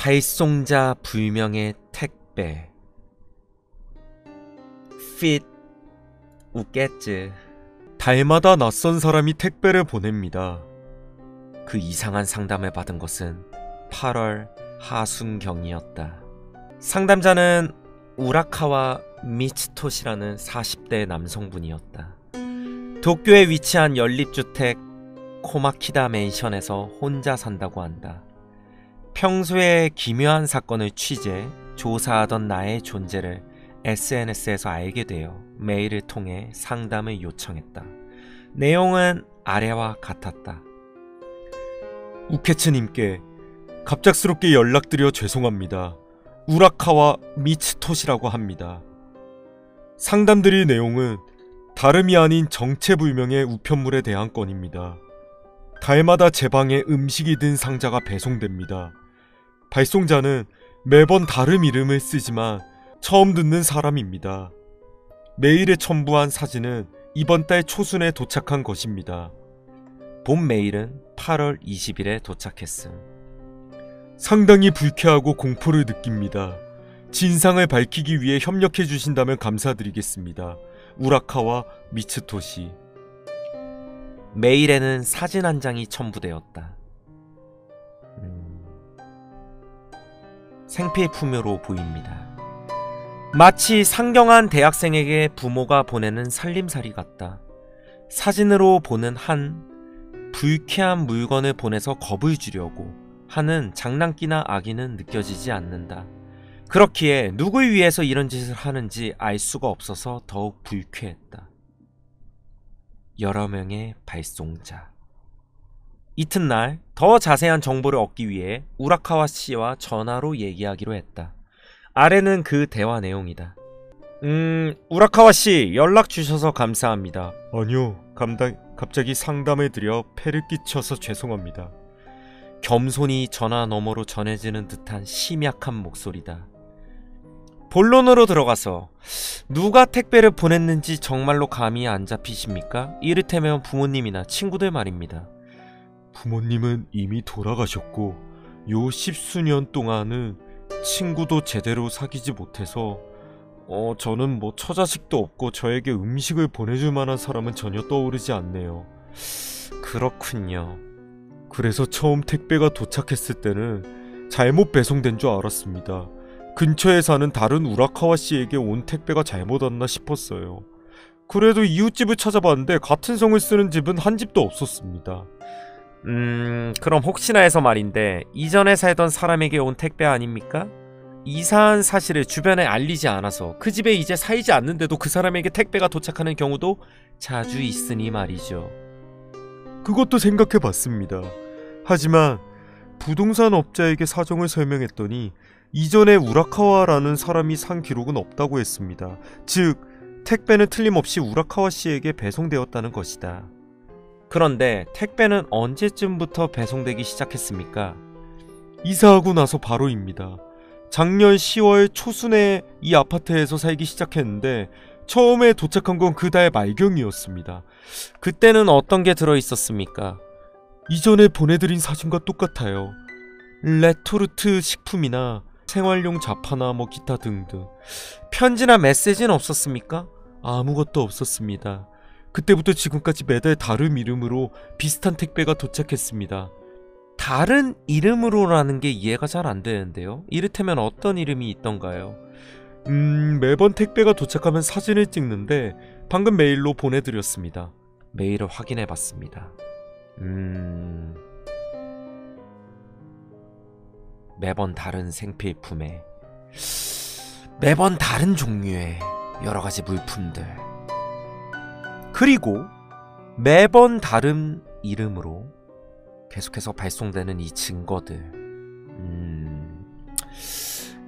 발송자 불명의 택배. 핏 웃겠지. 달마다 낯선 사람이 택배를 보냅니다. 그 이상한 상담을 받은 것은 8월 하순경이었다. 상담자는 우라카와 미츠토시라는 40대 남성분이었다. 도쿄에 위치한 연립주택 코마키다 맨션에서 혼자 산다고 한다. 평소에 기묘한 사건을 취재, 조사하던 나의 존재를 SNS에서 알게 되어 메일을 통해 상담을 요청했다. 내용은 아래와 같았다. 우케츠님께 갑작스럽게 연락드려 죄송합니다. 우라카와 미츠토시라고 합니다. 상담드릴 내용은 다름이 아닌 정체불명의 우편물에 대한 건입니다. 달마다 제 방에 음식이 든 상자가 배송됩니다. 발송자는 매번 다른 이름을 쓰지만 처음 듣는 사람입니다. 메일에 첨부한 사진은 이번 달 초순에 도착한 것입니다. 본 메일은 8월 20일에 도착했음. 상당히 불쾌하고 공포를 느낍니다. 진상을 밝히기 위해 협력해 주신다면 감사드리겠습니다. 우라카와 미츠토시. 메일에는 사진 한 장이 첨부되었다. 생필품으로 보입니다. 마치 상경한 대학생에게 부모가 보내는 살림살이 같다. 사진으로 보는 한, 불쾌한 물건을 보내서 겁을 주려고 하는 장난기나 악의는 느껴지지 않는다. 그렇기에 누굴 위해서 이런 짓을 하는지 알 수가 없어서 더욱 불쾌했다. 여러 명의 발송자. 이튿날 더 자세한 정보를 얻기 위해 우라카와 씨와 전화로 얘기하기로 했다. 아래는 그 대화 내용이다. 우라카와 씨, 연락 주셔서 감사합니다. 아니요, 갑자기 상담을 드려 폐를 끼쳐서 죄송합니다. 겸손히 전화 너머로 전해지는 듯한 심약한 목소리다. 본론으로 들어가서 누가 택배를 보냈는지 정말로 감이 안 잡히십니까? 이를테면 부모님이나 친구들 말입니다. 부모님은 이미 돌아가셨고 요 십수년 동안은 친구도 제대로 사귀지 못해서 저는 뭐 처자식도 없고 저에게 음식을 보내줄 만한 사람은 전혀 떠오르지 않네요. 그렇군요. 그래서 처음 택배가 도착했을 때는 잘못 배송된 줄 알았습니다. 근처에 사는 다른 우라카와 씨에게 온 택배가 잘못 왔나 싶었어요. 그래도 이웃집을 찾아봤는데 같은 성을 쓰는 집은 한 집도 없었습니다. 그럼 혹시나 해서 말인데 이전에 살던 사람에게 온 택배 아닙니까? 이사한 사실을 주변에 알리지 않아서 그 집에 이제 살지 않는데도 그 사람에게 택배가 도착하는 경우도 자주 있으니 말이죠. 그것도 생각해봤습니다. 하지만 부동산 업자에게 사정을 설명했더니 이전에 우라카와라는 사람이 산 기록은 없다고 했습니다. 즉, 택배는 틀림없이 우라카와 씨에게 배송되었다는 것이다. 그런데 택배는 언제쯤부터 배송되기 시작했습니까? 이사하고 나서 바로입니다. 작년 10월 초순에 이 아파트에서 살기 시작했는데 처음에 도착한 건 그 달 말경이었습니다. 그때는 어떤 게 들어있었습니까? 이전에 보내드린 사진과 똑같아요. 레토르트 식품이나 생활용 자파나 기타 등등. 편지나 메시지는 없었습니까? 아무것도 없었습니다. 그때부터 지금까지 매달 다른 이름으로 비슷한 택배가 도착했습니다. 다른 이름으로라는 게 이해가 잘 안 되는데요. 이를테면 어떤 이름이 있던가요? 매번 택배가 도착하면 사진을 찍는데 방금 메일로 보내드렸습니다. 메일을 확인해봤습니다. 매번 다른 생필품에 매번 다른 종류의 여러가지 물품들, 그리고 매번 다른 이름으로 계속해서 발송되는 이 증거들.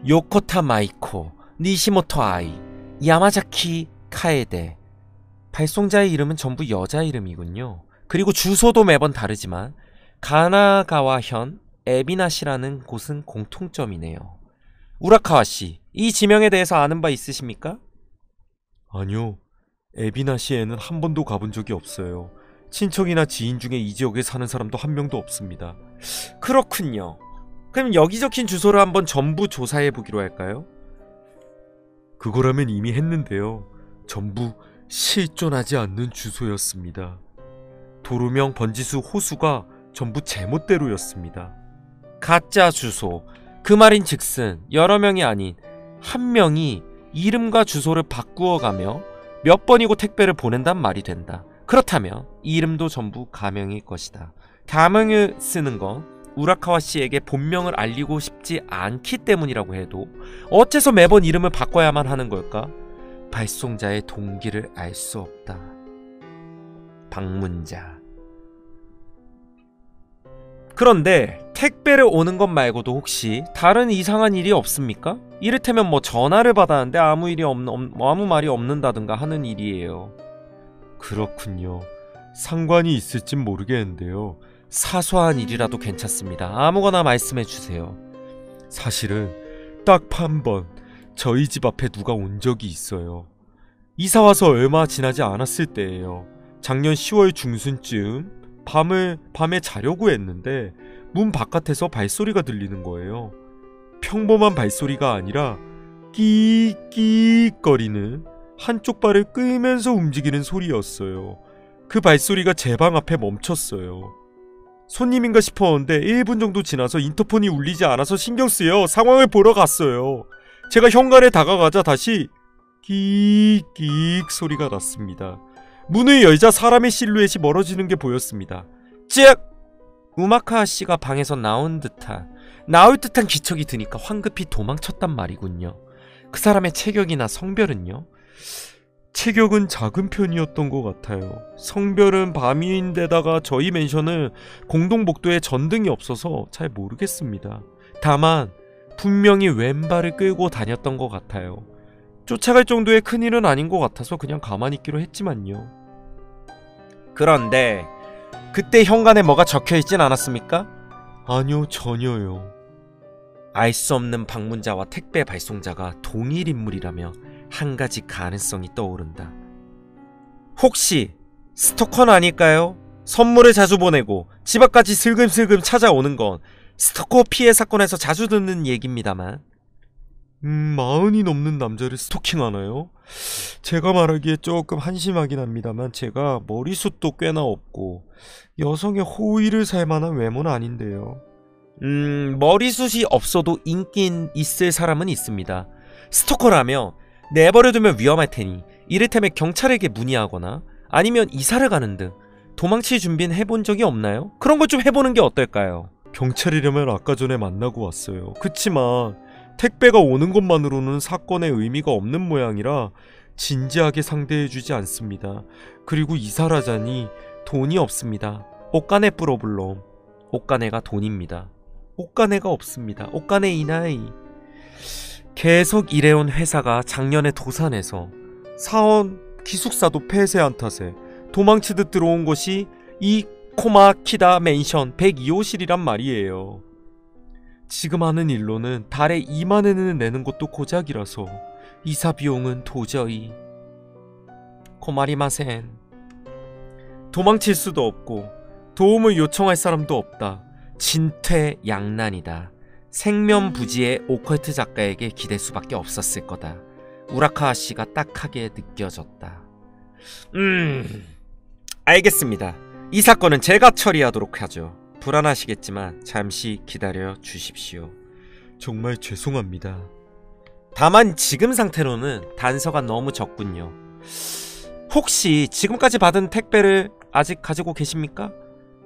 요코타 마이코, 니시모토 아이, 야마자키 카에데. 발송자의 이름은 전부 여자 이름이군요. 그리고 주소도 매번 다르지만 가나가와현 에비나시라는 곳은 공통점이네요. 우라카와씨, 이 지명에 대해서 아는 바 있으십니까? 아니요. 에비나시에는 한 번도 가본 적이 없어요. 친척이나 지인 중에 이 지역에 사는 사람도 한 명도 없습니다. 그렇군요. 그럼 여기 적힌 주소를 한번 전부 조사해 보기로 할까요? 그거라면 이미 했는데요. 전부 실존하지 않는 주소였습니다. 도로명, 번지수, 호수가 전부 제멋대로였습니다. 가짜 주소. 그 말인즉슨 여러 명이 아닌 한 명이 이름과 주소를 바꾸어가며 몇 번이고 택배를 보낸단 말이 된다. 그렇다면 이 이름도 전부 가명일 것이다. 가명을 쓰는 건 우라카와 씨에게 본명을 알리고 싶지 않기 때문이라고 해도 어째서 매번 이름을 바꿔야만 하는 걸까? 발송자의 동기를 알 수 없다. 방문자. 그런데 택배를 오는 것 말고도 혹시 다른 이상한 일이 없습니까? 이를테면 뭐 전화를 받았는데 아무 말이 없는다든가 하는 일이에요. 그렇군요. 상관이 있을진 모르겠는데요. 사소한 일이라도 괜찮습니다. 아무거나 말씀해 주세요. 사실은 딱 한 번 저희 집 앞에 누가 온 적이 있어요. 이사와서 얼마 지나지 않았을 때예요. 작년 10월 중순쯤 밤에 자려고 했는데 문 바깥에서 발소리가 들리는 거예요. 평범한 발소리가 아니라 끼익끼익 거리는 한쪽 발을 끌면서 움직이는 소리였어요. 그 발소리가 제 방 앞에 멈췄어요. 손님인가 싶었는데 1분 정도 지나서 인터폰이 울리지 않아서 신경 쓰여 상황을 보러 갔어요. 제가 현관에 다가가자 다시 끼익끼익 소리가 났습니다. 문을 열자 사람의 실루엣이 멀어지는 게 보였습니다. 즉! 우마카 씨가 방에서 나올 듯한 기척이 드니까 황급히 도망쳤단 말이군요. 그 사람의 체격이나 성별은요? 체격은 작은 편이었던 것 같아요. 성별은 밤인데다가 저희 맨션은 공동복도에 전등이 없어서 잘 모르겠습니다. 다만 분명히 왼발을 끌고 다녔던 것 같아요. 쫓아갈 정도의 큰일은 아닌 것 같아서 그냥 가만히 있기로 했지만요. 그런데 그때 현관에 뭐가 적혀있진 않았습니까? 아니요, 전혀요. 알 수 없는 방문자와 택배 발송자가 동일 인물이라며 한 가지 가능성이 떠오른다. 혹시 스토커는 아닐까요? 선물을 자주 보내고 집 앞까지 슬금슬금 찾아오는 건 스토커 피해 사건에서 자주 듣는 얘기입니다만 40이 넘는 남자를 스토킹하나요? 제가 말하기에 조금 한심하긴 합니다만 제가 머리숱도 꽤나 없고 여성의 호의를 살 만한 외모는 아닌데요. 머리숱이 없어도 인기 있을 사람은 있습니다. 스토커라며 내버려두면 위험할 테니 이를테면 경찰에게 문의하거나 아니면 이사를 가는 등 도망칠 준비는 해본 적이 없나요? 그런 것 좀 해보는 게 어떨까요? 경찰이려면 아까 전에 만나고 왔어요. 그치만 택배가 오는 것만으로는 사건의 의미가 없는 모양이라 진지하게 상대해주지 않습니다. 그리고 이사라자니 돈이 없습니다. 옷가네 뿌러블럼. 옷가네가 돈입니다. 옷가네가 없습니다. 옷가네 이나이. 계속 일해온 회사가 작년에 도산해서 사원 기숙사도 폐쇄한 탓에 도망치듯 들어온 것이 이 코마키다 맨션 102호실이란 말이에요. 지금 하는 일로는 달에 2만엔을 내는 것도 고작이라서 이사 비용은 도저히 코마리마센. 도망칠 수도 없고 도움을 요청할 사람도 없다. 진퇴양난이다. 생면부지의 오컬트 작가에게 기댈 수밖에 없었을 거다. 우라카와 씨가 딱하게 느껴졌다. 알겠습니다. 이 사건은 제가 처리하도록 하죠. 불안하시겠지만 잠시 기다려 주십시오. 정말 죄송합니다. 다만 지금 상태로는 단서가 너무 적군요. 혹시 지금까지 받은 택배를 아직 가지고 계십니까?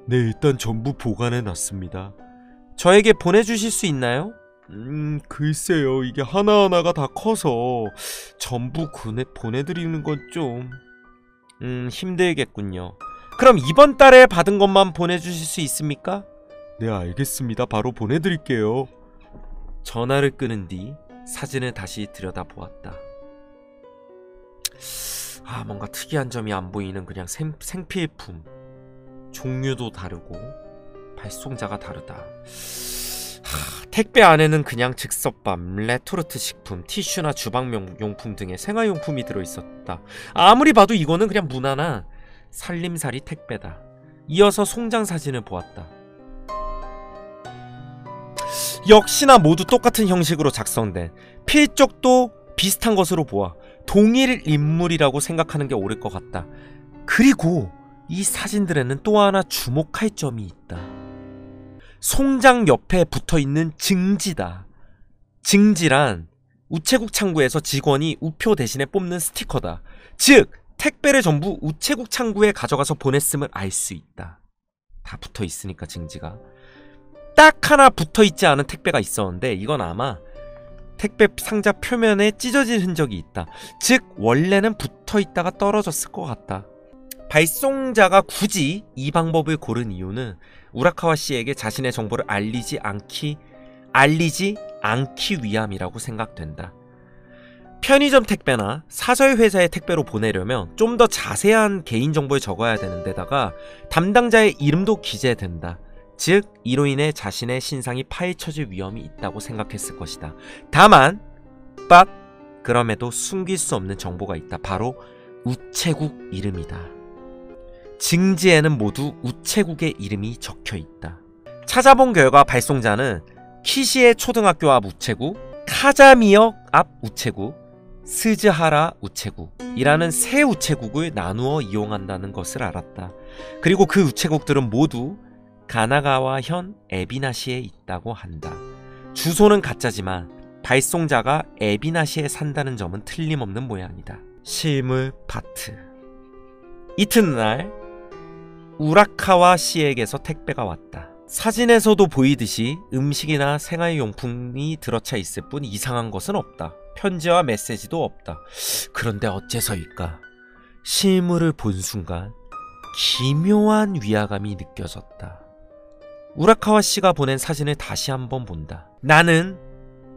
네, 일단 전부 보관해 놨습니다. 저에게 보내주실 수 있나요? 글쎄요. 이게 하나하나가 다 커서 전부 보내드리는 건 좀... 힘들겠군요. 그럼 이번 달에 받은 것만 보내주실 수 있습니까? 네, 알겠습니다. 바로 보내드릴게요. 전화를 끊은 뒤 사진을 다시 들여다보았다. 뭔가 특이한 점이 안 보이는 그냥 생필품. 종류도 다르고 발송자가 다르다. 택배 안에는 그냥 즉석밥, 레토르트 식품, 티슈나 주방용품 등의 생활용품이 들어있었다. 아무리 봐도 이거는 그냥 무난한 살림살이 택배다. 이어서 송장 사진을 보았다. 역시나 모두 똑같은 형식으로 작성된, 필적도 비슷한 것으로 보아 동일 인물이라고 생각하는 게 옳을 것 같다. 그리고 이 사진들에는 또 하나 주목할 점이 있다. 송장 옆에 붙어있는 증지다. 증지란 우체국 창구에서 직원이 우표 대신에 뽑는 스티커다. 즉 택배를 전부 우체국 창구에 가져가서 보냈음을 알 수 있다. 다 붙어있으니까 증지가. 딱 하나 붙어있지 않은 택배가 있었는데 이건 아마 택배 상자 표면에 찢어진 흔적이 있다. 즉 원래는 붙어있다가 떨어졌을 것 같다. 발송자가 굳이 이 방법을 고른 이유는 우라카와 씨에게 자신의 정보를 알리지 않기 위함이라고 생각된다. 편의점 택배나 사설회사의 택배로 보내려면 좀 더 자세한 개인정보를 적어야 되는 데다가 담당자의 이름도 기재된다. 즉 이로 인해 자신의 신상이 파헤쳐질 위험이 있다고 생각했을 것이다. 다만 그럼에도 숨길 수 없는 정보가 있다. 바로 우체국 이름이다. 증지에는 모두 우체국의 이름이 적혀있다. 찾아본 결과 발송자는 키시에 초등학교 앞 우체국, 카자미역 앞 우체국, 스즈하라 우체국이라는 세 우체국을 나누어 이용한다는 것을 알았다. 그리고 그 우체국들은 모두 가나가와현 에비나시에 있다고 한다. 주소는 가짜지만 발송자가 에비나시에 산다는 점은 틀림없는 모양이다. 실물 파트. 이튿날 우라카와 씨에게서 택배가 왔다. 사진에서도 보이듯이 음식이나 생활용품이 들어차 있을 뿐 이상한 것은 없다. 편지와 메시지도 없다. 그런데 어째서일까? 실물을 본 순간 기묘한 위화감이 느껴졌다. 우라카와 씨가 보낸 사진을 다시 한번 본다. 나는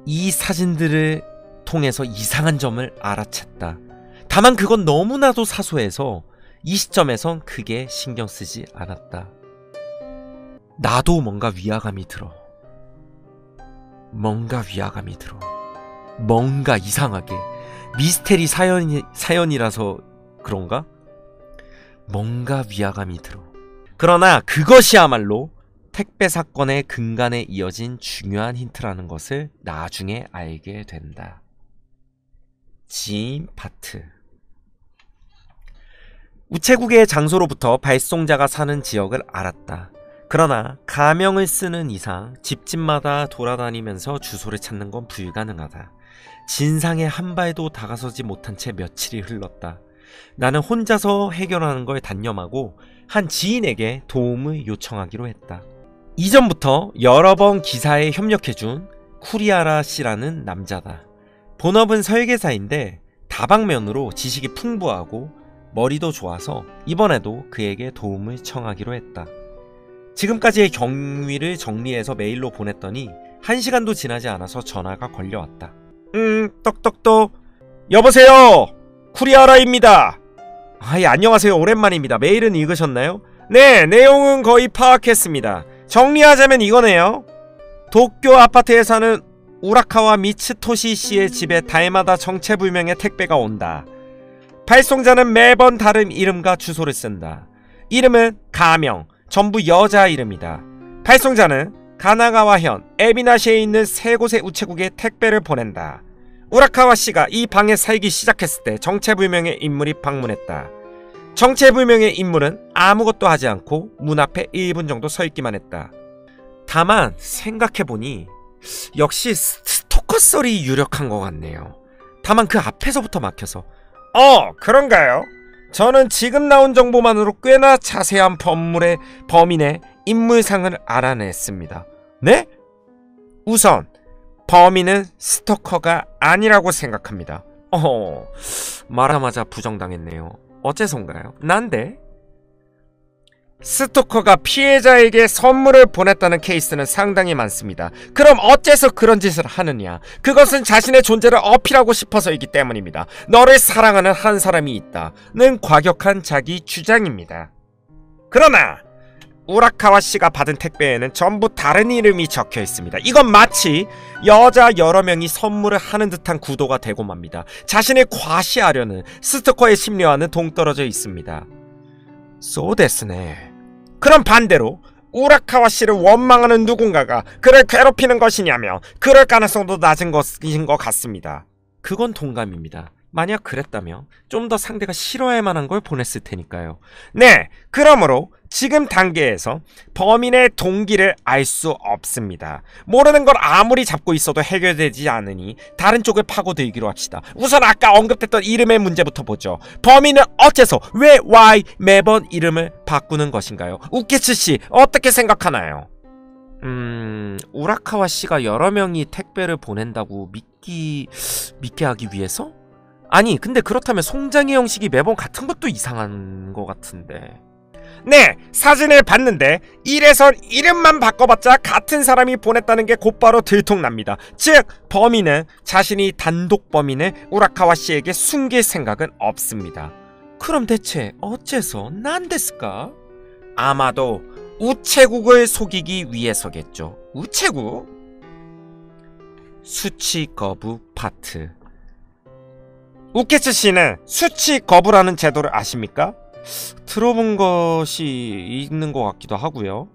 이 사진들을 통해서 이상한 점을 알아챘다. 다만 그건 너무나도 사소해서 이 시점에선 크게 신경 쓰지 않았다. 나도 뭔가 위화감이 들어. 뭔가 이상하게. 미스테리 사연이라서 그런가? 뭔가 위화감이 들어. 그러나 그것이야말로 택배 사건의 근간에 이어진 중요한 힌트라는 것을 나중에 알게 된다. 지인 파트. 우체국의 장소로부터 발송자가 사는 지역을 알았다. 그러나 가명을 쓰는 이상 집집마다 돌아다니면서 주소를 찾는 건 불가능하다. 진상에 한 발도 다가서지 못한 채 며칠이 흘렀다. 나는 혼자서 해결하는 걸 단념하고 한 지인에게 도움을 요청하기로 했다. 이전부터 여러 번 기사에 협력해준 쿠리아라 씨라는 남자다. 본업은 설계사인데 다방면으로 지식이 풍부하고 머리도 좋아서 이번에도 그에게 도움을 청하기로 했다. 지금까지의 경위를 정리해서 메일로 보냈더니 1시간도 지나지 않아서 전화가 걸려왔다. 똑똑똑. 여보세요, 쿠리아라입니다. 안녕하세요, 오랜만입니다. 메일은 읽으셨나요? 네, 내용은 거의 파악했습니다. 정리하자면 이거네요. 도쿄 아파트에 사는 우라카와 미츠토시 씨의 집에 달마다 정체불명의 택배가 온다. 발송자는 매번 다른 이름과 주소를 쓴다. 이름은 가명, 전부 여자 이름이다. 발송자는 가나가와현 에비나시에 있는 세 곳의 우체국에 택배를 보낸다. 우라카와 씨가 이 방에 살기 시작했을 때 정체불명의 인물이 방문했다. 정체불명의 인물은 아무것도 하지 않고 문 앞에 1분 정도 서 있기만 했다. 다만 생각해보니 역시 스토커 썰이 유력한 것 같네요. 다만 그 앞에서부터 막혀서. 그런가요? 저는 지금 나온 정보만으로 꽤나 자세한 범인의 인물상을 알아냈습니다. 네? 우선 범인은 스토커가 아니라고 생각합니다. 말하자마자 부정당했네요. 어째선가요? 난데? 스토커가 피해자에게 선물을 보냈다는 케이스는 상당히 많습니다. 그럼 어째서 그런 짓을 하느냐? 그것은 자신의 존재를 어필하고 싶어서이기 때문입니다. 너를 사랑하는 한 사람이 있다는 과격한 자기 주장입니다. 그러나 우라카와 씨가 받은 택배에는 전부 다른 이름이 적혀 있습니다. 이건 마치 여자 여러 명이 선물을 하는 듯한 구도가 되고 맙니다. 자신을 과시하려는 스토커의 심리와는 동떨어져 있습니다. 소데스네. 그럼 반대로 우라카와 씨를 원망하는 누군가가 그를 괴롭히는 것이냐면 그럴 가능성도 낮은 것인 것 같습니다. 그건 동감입니다. 만약 그랬다면 좀 더 상대가 싫어할 만한 걸 보냈을 테니까요. 네, 그러므로 지금 단계에서 범인의 동기를 알 수 없습니다. 모르는 걸 아무리 잡고 있어도 해결되지 않으니 다른 쪽을 파고들기로 합시다. 우선 아까 언급했던 이름의 문제부터 보죠. 범인은 어째서 왜 why 매번 이름을 바꾸는 것인가요? 우케츠 씨 어떻게 생각하나요? 우라카와 씨가 여러 명이 택배를 보낸다고 믿게 하기 위해서? 아니, 근데 그렇다면 송장의 형식이 매번 같은 것도 이상한 것 같은데. 네, 사진을 봤는데 이래선 이름만 바꿔봤자 같은 사람이 보냈다는 게 곧바로 들통납니다. 즉, 범인은 자신이 단독 범인을 우라카와 씨에게 숨길 생각은 없습니다. 그럼 대체 어째서 난데스까? 아마도 우체국을 속이기 위해서겠죠. 우체국? 수치 거부 파트. 우케츠 씨는 수치 거부라는 제도를 아십니까? 들어본 것이 있는 것 같기도 하고요.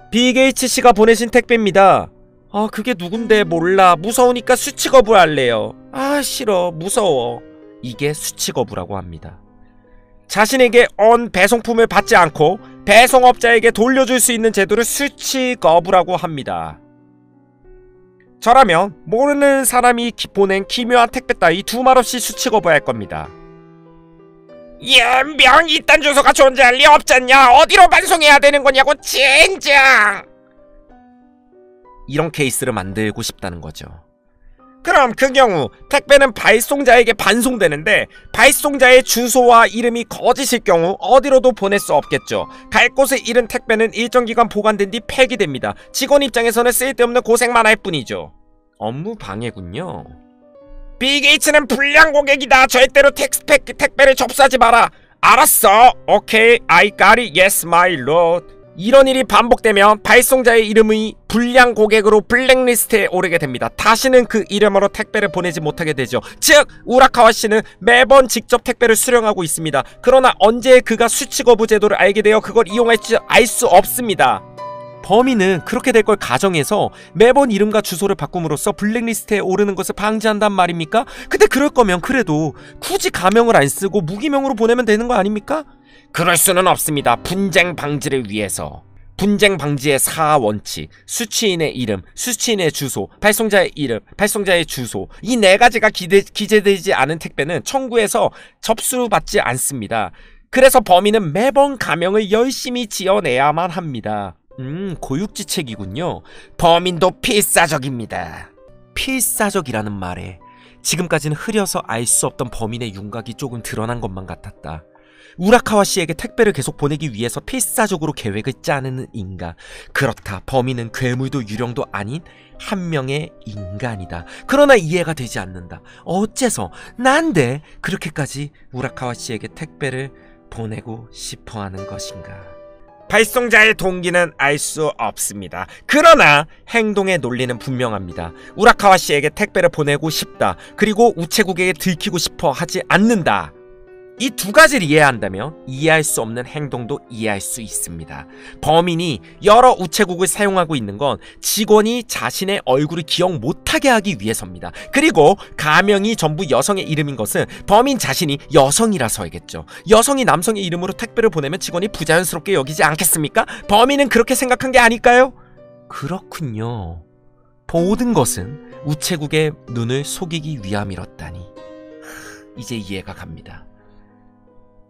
비게이츠 씨가 보내신 택배입니다. 아, 그게 누군데 몰라. 무서우니까 수치 거부할래요. 아, 싫어. 무서워. 이게 수치 거부라고 합니다. 자신에게 온 배송품을 받지 않고 배송업자에게 돌려줄 수 있는 제도를 수치 거부라고 합니다. 저라면 모르는 사람이 보낸 기묘한 택배 따위 두말 없이 수치 거부할 겁니다. 연병 이딴 주소가 존재할 리 없잖냐. 어디로 반송해야 되는 거냐고 젠장. 이런 케이스를 만들고 싶다는 거죠. 그럼 그 경우 택배는 발송자에게 반송되는데 발송자의 주소와 이름이 거짓일 경우 어디로도 보낼 수 없겠죠. 갈 곳을 잃은 택배는 일정 기간 보관된 뒤 폐기됩니다. 직원 입장에서는 쓸데없는 고생만 할 뿐이죠. 업무 방해군요. 비게이츠는 불량 고객이다. 절대로 택배를 접수하지 마라. 알았어. 오케이. I got it. Yes, my lord. 이런 일이 반복되면 발송자의 이름이 불량 고객으로 블랙리스트에 오르게 됩니다. 다시는 그 이름으로 택배를 보내지 못하게 되죠. 즉, 우라카와 씨는 매번 직접 택배를 수령하고 있습니다. 그러나 언제 그가 수치 거부 제도를 알게 되어 그걸 이용할지 알 수 없습니다. 범인은 그렇게 될 걸 가정해서 매번 이름과 주소를 바꿈으로써 블랙리스트에 오르는 것을 방지한단 말입니까? 근데 그럴 거면 그래도 굳이 가명을 안 쓰고 무기명으로 보내면 되는 거 아닙니까? 그럴 수는 없습니다. 분쟁 방지를 위해서. 분쟁 방지의 4원칙, 수취인의 이름, 수취인의 주소, 발송자의 이름, 발송자의 주소, 이 4가지가 기재되지 않은 택배는 청구해서 접수받지 않습니다. 그래서 범인은 매번 가명을 열심히 지어내야만 합니다. 고육지책이군요. 범인도 필사적입니다. 필사적이라는 말에 지금까지는 흐려서 알 수 없던 범인의 윤곽이 조금 드러난 것만 같았다. 우라카와 씨에게 택배를 계속 보내기 위해서 필사적으로 계획을 짜는 인간. 그렇다. 범인은 괴물도 유령도 아닌 한 명의 인간이다. 그러나 이해가 되지 않는다. 어째서 난데 그렇게까지 우라카와 씨에게 택배를 보내고 싶어하는 것인가? 발송자의 동기는 알 수 없습니다. 그러나 행동의 논리는 분명합니다. 우라카와 씨에게 택배를 보내고 싶다. 그리고 우체국에게 들키고 싶어 하지 않는다. 이 2가지를 이해한다면 이해할 수 없는 행동도 이해할 수 있습니다. 범인이 여러 우체국을 사용하고 있는 건 직원이 자신의 얼굴을 기억 못하게 하기 위해서입니다. 그리고 가명이 전부 여성의 이름인 것은 범인 자신이 여성이라서이겠죠. 여성이 남성의 이름으로 택배를 보내면 직원이 부자연스럽게 여기지 않겠습니까? 범인은 그렇게 생각한 게 아닐까요? 그렇군요. 모든 것은 우체국의 눈을 속이기 위함이었다니. 이제 이해가 갑니다.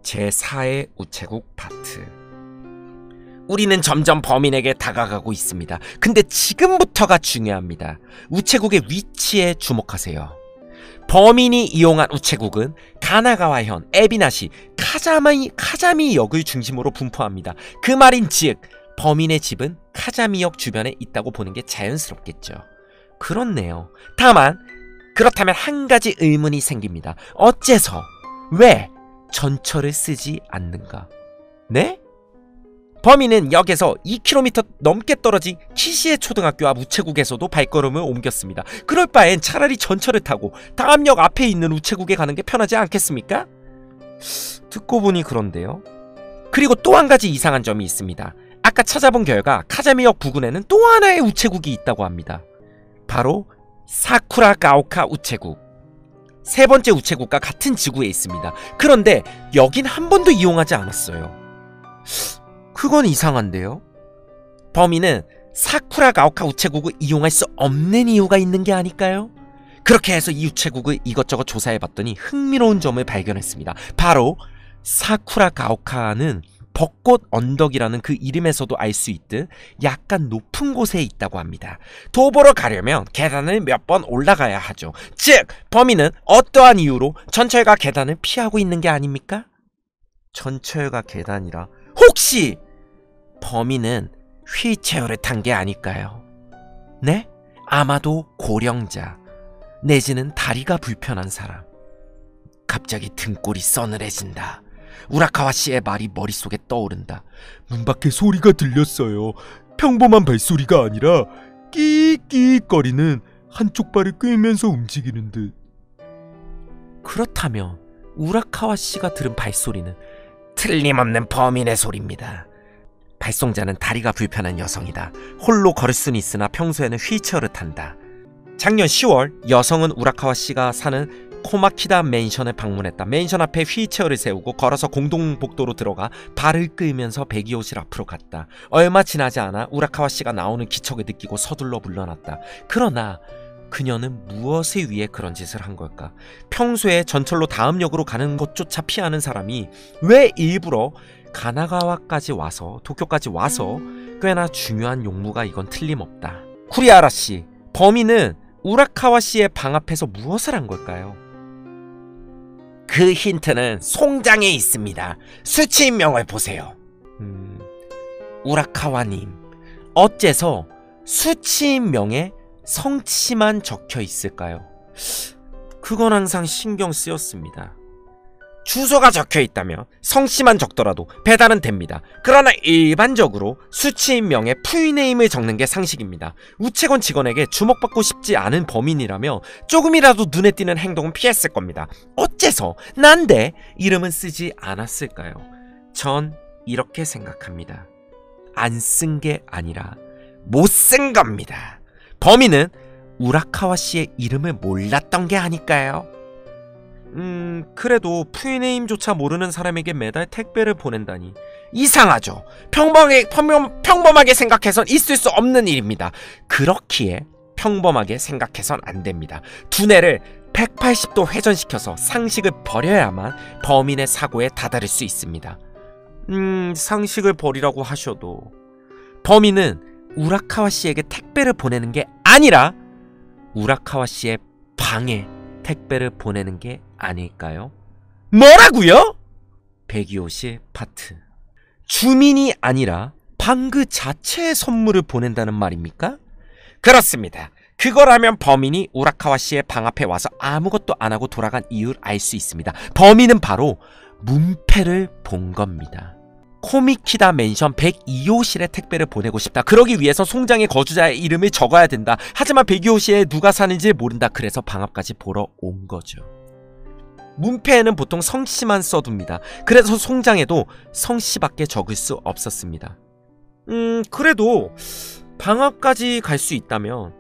제4의 우체국 파트. 우리는 점점 범인에게 다가가고 있습니다. 근데 지금부터가 중요합니다. 우체국의 위치에 주목하세요. 범인이 이용한 우체국은 가나가와현, 에비나시, 카자미 역을 중심으로 분포합니다. 그 말인즉 범인의 집은 카자미역 주변에 있다고 보는 게 자연스럽겠죠. 그렇네요. 다만 그렇다면 한 가지 의문이 생깁니다. 어째서? 왜? 전철을 쓰지 않는가? 네? 범인은 역에서 2km 넘게 떨어진 키시에 초등학교 앞 우체국에서도 발걸음을 옮겼습니다. 그럴 바엔 차라리 전철을 타고 다음 역 앞에 있는 우체국에 가는 게 편하지 않겠습니까? 듣고 보니 그런데요. 그리고 또 한 가지 이상한 점이 있습니다. 아까 잠깐 찾아본 결과 카자미역 부근에는 또 하나의 우체국이 있다고 합니다. 바로 사쿠라가오카 우체국. 세 번째 우체국과 같은 지구에 있습니다. 그런데 여긴 한 번도 이용하지 않았어요. 그건 이상한데요? 범인은 사쿠라가오카 우체국을 이용할 수 없는 이유가 있는 게 아닐까요? 그렇게 해서 이 우체국을 이것저것 조사해봤더니 흥미로운 점을 발견했습니다. 바로 사쿠라가오카는 벚꽃 언덕이라는 그 이름에서도 알 수 있듯 약간 높은 곳에 있다고 합니다. 도보로 가려면 계단을 몇 번 올라가야 하죠. 즉 범인은 어떠한 이유로 전철과 계단을 피하고 있는 게 아닙니까? 전철과 계단이라 혹시 범인은 휠체어를 탄 게 아닐까요? 네? 아마도 고령자 내지는 다리가 불편한 사람. 갑자기 등골이 서늘해진다. 우라카와 씨의 말이 머릿속에 떠오른다. 문 밖에 소리가 들렸어요. 평범한 발소리가 아니라 끼익끼익거리는 한쪽 발을 끌면서 움직이는 듯. 그렇다면 우라카와 씨가 들은 발소리는 틀림없는 범인의 소리입니다. 발송자는 다리가 불편한 여성이다. 홀로 걸을 수는 있으나 평소에는 휠체어를 탄다. 작년 10월 여성은 우라카와 씨가 사는 코마키다 맨션을 방문했다. 맨션 앞에 휠체어를 세우고 걸어서 공동복도로 들어가 발을 끌면서 배기옷을 앞으로 갔다. 얼마 지나지 않아 우라카와 씨가 나오는 기척을 느끼고 서둘러 물러났다. 그러나 그녀는 무엇을 위해 그런 짓을 한 걸까? 평소에 전철로 다음 역으로 가는 것조차 피하는 사람이 왜 일부러 가나가와까지 와서 도쿄까지 와서 꽤나 중요한 용무가 이건 틀림없다. 쿠리아라 씨, 범인은 우라카와 씨의 방 앞에서 무엇을 한 걸까요? 그 힌트는 송장에 있습니다. 수치인명을 보세요. 우라카와님, 어째서 수치인명에 성치만 적혀 있을까요? 그건 항상 신경 쓰였습니다. 주소가 적혀 있다면 성씨만 적더라도 배달은 됩니다. 그러나 일반적으로 수치인명에 풀네임을 적는 게 상식입니다. 우체권 직원에게 주목받고 싶지 않은 범인이라며 조금이라도 눈에 띄는 행동은 피했을 겁니다. 어째서 난데 이름은 쓰지 않았을까요? 전 이렇게 생각합니다. 안 쓴 게 아니라 못 쓴 겁니다. 범인은 우라카와 씨의 이름을 몰랐던 게 아닐까요? 그래도 풀네임조차 모르는 사람에게 매달 택배를 보낸다니 이상하죠. 평범하게 생각해선 있을 수 없는 일입니다. 그렇기에 평범하게 생각해선 안 됩니다. 두뇌를 180도 회전시켜서 상식을 버려야만 범인의 사고에 다다를 수 있습니다. 상식을 버리라고 하셔도 범인은 우라카와 씨에게 택배를 보내는 게 아니라 우라카와 씨의 방에 택배를 보내는 게 아닐까요? 뭐라고요? 125실 파트. 주민이 아니라 방 그 자체에 선물을 보낸다는 말입니까? 그렇습니다. 그거라면 범인이 우라카와 씨의 방 앞에 와서 아무것도 안 하고 돌아간 이유를 알 수 있습니다. 범인은 바로 문패를 본 겁니다. 코미키다 맨션 102호실에 택배를 보내고 싶다. 그러기 위해서 송장의 거주자의 이름을 적어야 된다. 하지만 102호실에 누가 사는지 모른다. 그래서 방 앞까지 보러 온 거죠. 문패에는 보통 성씨만 써둡니다. 그래서 송장에도 성씨밖에 적을 수 없었습니다. 그래도 방 앞까지 갈 수 있다면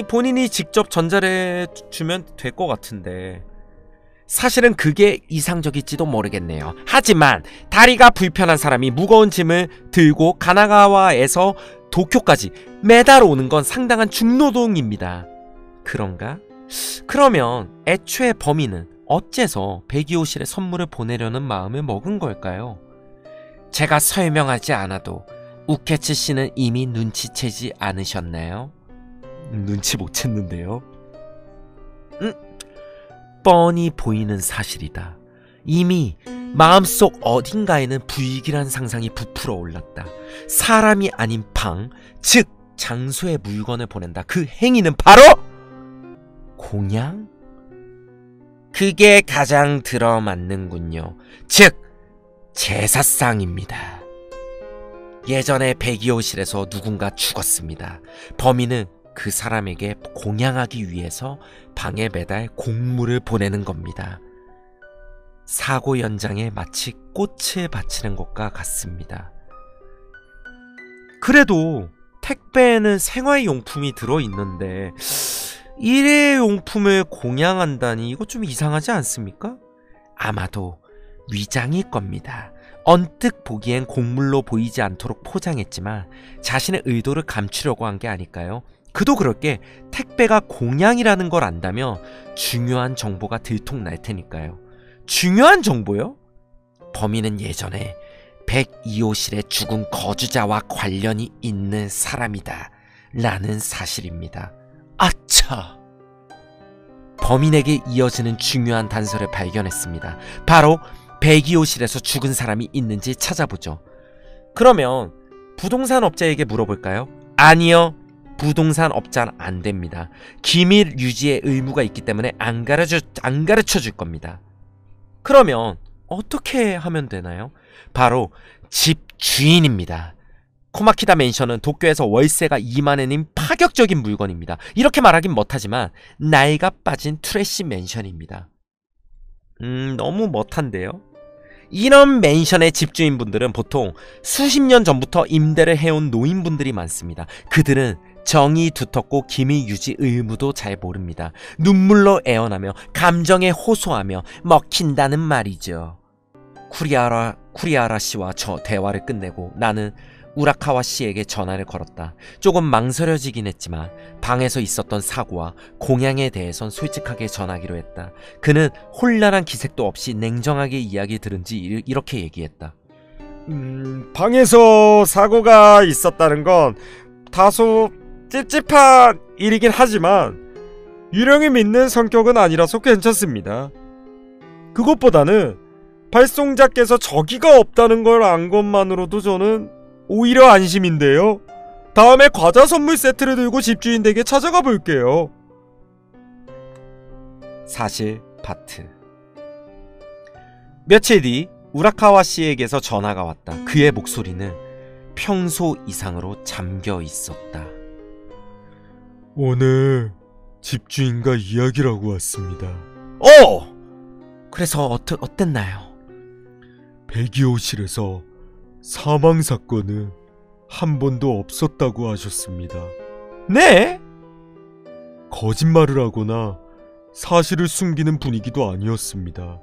본인이 직접 전달해 주면 될 것 같은데 사실은 그게 이상적일지도 모르겠네요. 하지만 다리가 불편한 사람이 무거운 짐을 들고 가나가와에서 도쿄까지 매달 오는 건 상당한 중노동입니다. 그런가? 그러면 애초에 범인은 어째서 102호실에 선물을 보내려는 마음을 먹은 걸까요? 제가 설명하지 않아도 우케츠 씨는 이미 눈치채지 않으셨나요? 눈치 못 챘는데요. 뻔히 보이는 사실이다. 이미 마음속 어딘가에는 불길한 상상이 부풀어 올랐다. 사람이 아닌 방, 즉 장소에 물건을 보낸다. 그 행위는 바로 공양? 그게 가장 들어맞는군요. 즉 제사상입니다. 예전에 102호실에서 누군가 죽었습니다. 범인은 그 사람에게 공양하기 위해서 방에 매달 곡물을 보내는 겁니다. 사고 현장에 마치 꽃을 바치는 것과 같습니다. 그래도 택배에는 생활용품이 들어있는데 일회용품을 공양한다니 이거 좀 이상하지 않습니까? 아마도 위장일 겁니다. 언뜻 보기엔 곡물로 보이지 않도록 포장했지만 자신의 의도를 감추려고 한 게 아닐까요? 그도 그럴 게 택배가 공양이라는 걸 안다며 중요한 정보가 들통날 테니까요. 중요한 정보요? 범인은 예전에 102호실에 죽은 거주자와 관련이 있는 사람이다 라는 사실입니다. 아차! 범인에게 이어지는 중요한 단서를 발견했습니다. 바로 102호실에서 죽은 사람이 있는지 찾아보죠. 그러면 부동산 업자에게 물어볼까요? 아니요. 부동산 업자는 안 됩니다. 기밀 유지의 의무가 있기 때문에 안 가르쳐 줄 겁니다. 그러면 어떻게 하면 되나요? 바로 집 주인입니다. 코마키다 맨션은 도쿄에서 월세가 2만엔인 파격적인 물건입니다. 이렇게 말하긴 못하지만 나이가 빠진 트래시 맨션입니다. 너무 멋한데요? 이런 맨션의 집주인분들은 보통 수십 년 전부터 임대를 해온 노인분들이 많습니다. 그들은 정이 두텁고 기밀 유지 의무도 잘 모릅니다. 눈물로 애원하며 감정에 호소하며 먹힌다는 말이죠. 쿠리하라 씨와 저 대화를 끝내고 나는 우라카와 씨에게 전화를 걸었다. 조금 망설여지긴 했지만 방에서 있었던 사고와 공양에 대해선 솔직하게 전하기로 했다. 그는 혼란한 기색도 없이 냉정하게 이야기 들은 지 이렇게 얘기했다. 방에서 사고가 있었다는 건 다소 찝찝한 일이긴 하지만 유령이 믿는 성격은 아니라서 괜찮습니다. 그것보다는 발송자께서 저기가 없다는 걸 안 것만으로도 저는 오히려 안심인데요. 다음에 과자 선물 세트를 들고 집주인 댁에 찾아가 볼게요. 사실 파트. 며칠 뒤 우라카와 씨에게서 전화가 왔다. 그의 목소리는 평소 이상으로 잠겨 있었다. 오늘 집주인과 이야기를 하고 왔습니다. 그래서 어땠나요? 102호실에서 사망사건은 한 번도 없었다고 하셨습니다. 네? 거짓말을 하거나 사실을 숨기는 분위기도 아니었습니다.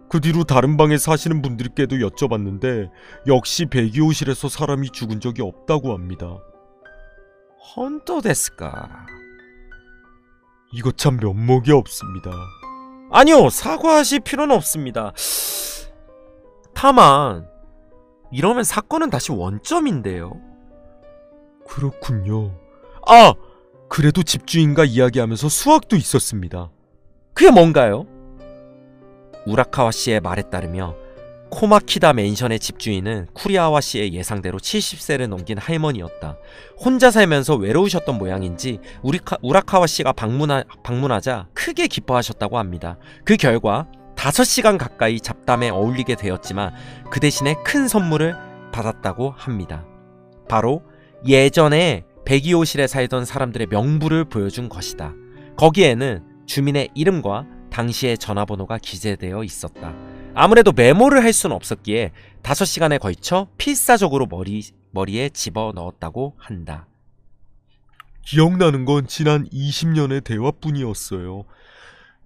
그 뒤로 다른 방에 사시는 분들께도 여쭤봤는데 역시 102호실에서 사람이 죽은 적이 없다고 합니다. 헌터 데스까? 이거 참 면목이 없습니다. 아니요, 사과하실 필요는 없습니다. 다만 이러면 사건은 다시 원점인데요. 그렇군요. 그래도 집주인과 이야기하면서 수학도 있었습니다. 그게 뭔가요? 우라카와 씨의 말에 따르며 코마키다 맨션의 집주인은 쿠리아와 씨의 예상대로 70세를 넘긴 할머니였다. 혼자 살면서 외로우셨던 모양인지 우라카와 씨가 방문하자 크게 기뻐하셨다고 합니다. 그 결과 5시간 가까이 잡담에 어울리게 되었지만 그 대신에 큰 선물을 받았다고 합니다. 바로 예전에 102호실에 살던 사람들의 명부를 보여준 것이다. 거기에는 주민의 이름과 당시의 전화번호가 기재되어 있었다. 아무래도 메모를 할 수는 없었기에 5시간에 걸쳐 필사적으로 머리에 집어넣었다고 한다. 기억나는 건 지난 20년의 대화뿐이었어요.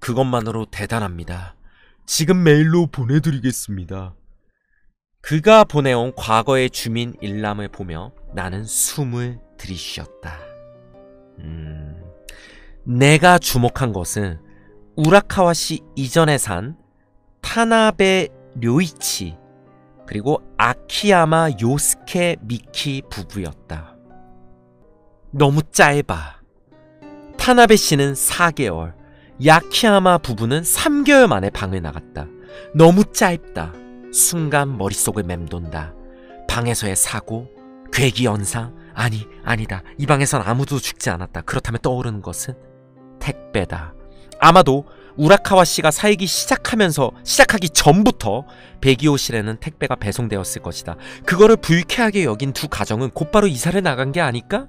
그것만으로 대단합니다. 지금 메일로 보내드리겠습니다. 그가 보내온 과거의 주민 일람을 보며 나는 숨을 들이쉬었다. 내가 주목한 것은 우라카와 씨 이전에 산 타나베 료이치 그리고 아키야마 요스케 미키 부부였다. 너무 짧아. 타나베 씨는 4개월, 야키야마 부부는 3개월 만에 방을 나갔다. 너무 짧다. 순간 머릿속을 맴돈다. 방에서의 사고, 괴기연상, 아니다. 이 방에선 아무도 죽지 않았다. 그렇다면 떠오르는 것은 택배다. 아마도 우라카와 씨가 살기 시작하기 전부터 102호실에는 택배가 배송되었을 것이다. 그거를 불쾌하게 여긴 두 가정은 곧바로 이사를 나간 게 아닐까?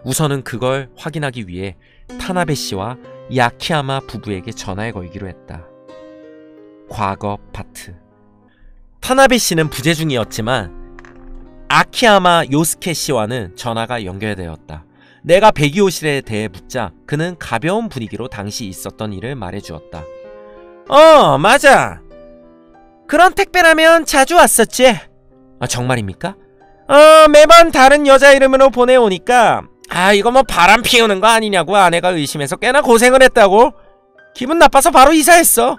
우선은 그걸 확인하기 위해 타나베 씨와 야키야마 부부에게 전화를 걸기로 했다. 과거 파트. 타나베 씨는 부재 중이었지만 아키야마 요스케 씨와는 전화가 연결되었다. 내가 배기호실에 대해 묻자 그는 가벼운 분위기로 당시 있었던 일을 말해주었다. 맞아. 그런 택배라면 자주 왔었지. 정말입니까? 매번 다른 여자 이름으로 보내오니까 이거 뭐 바람 피우는 거 아니냐고 아내가 의심해서 꽤나 고생을 했다고. 기분 나빠서 바로 이사했어.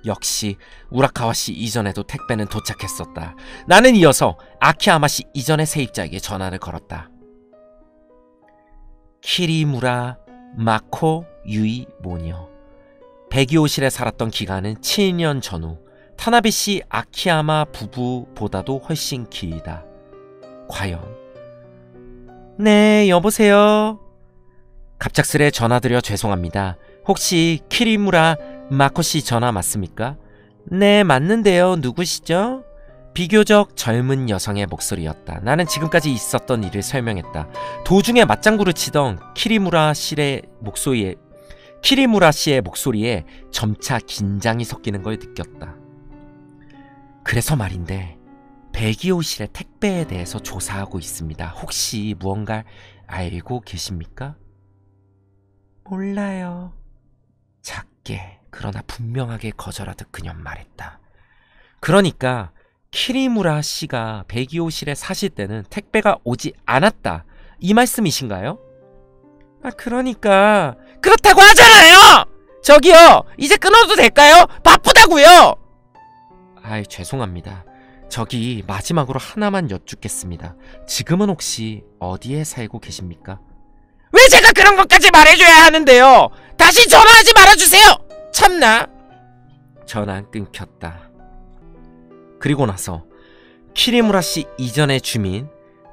역시 우라카와 씨 이전에도 택배는 도착했었다. 나는 이어서 아키야마 씨 이전의 세입자에게 전화를 걸었다. 키리무라 마코 유이 모녀. 배기호실에 살았던 기간은 7년 전후 타나베 씨 아키야마 부부보다도 훨씬 길다. 과연? 네, 여보세요? 갑작스레 전화드려 죄송합니다. 혹시 키리무라 마코 씨 전화 맞습니까? 네, 맞는데요. 누구시죠? 비교적 젊은 여성의 목소리였다. 나는 지금까지 있었던 일을 설명했다. 도중에 맞장구를 치던 키리무라 씨의 목소리에 점차 긴장이 섞이는 걸 느꼈다. 그래서 말인데 배기호실의 택배에 대해서 조사하고 있습니다. 혹시 무언가 알고 계십니까? 몰라요. 작게 그러나 분명하게 거절하듯 그녀는 말했다. 그러니까 키리무라 씨가 배기호실에 사실 때는 택배가 오지 않았다, 이 말씀이신가요? 그러니까 그렇다고 하잖아요! 저기요, 이제 끊어도 될까요? 바쁘다고요! 죄송합니다. 저기 마지막으로 하나만 여쭙겠습니다. 지금은 혹시 어디에 살고 계십니까? 왜 제가 그런 것까지 말해줘야 하는데요? 다시 전화하지 말아주세요! 참나. 전화 끊겼다. 그리고 나서 키리무라 씨 이전의 주민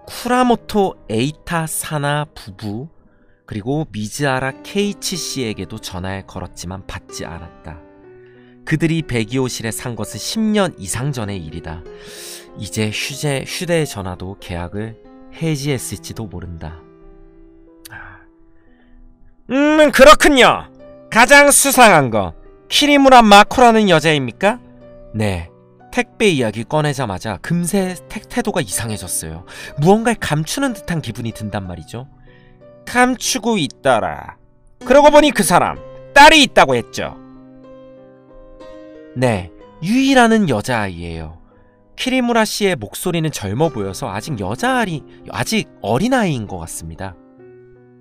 쿠라모토 에이타 사나 부부 그리고 미즈하라 케이치 씨에게도 전화를 걸었지만 받지 않았다. 그들이 배기호실에 산 것은 10년 이상 전의 일이다. 이제 휴대전화도 계약을 해지했을지도 모른다. 그렇군요. 가장 수상한 거 키리무라 마코라는 여자입니까? 네. 택배 이야기 꺼내자마자 금세 태도가 이상해졌어요. 무언가를 감추는 듯한 기분이 든단 말이죠. 감추고 있더라. 그러고 보니 그 사람 딸이 있다고 했죠. 네, 유이라는 여자아이예요. 키리무라 씨의 목소리는 젊어 보여서 아직 어린아이인 것 같습니다.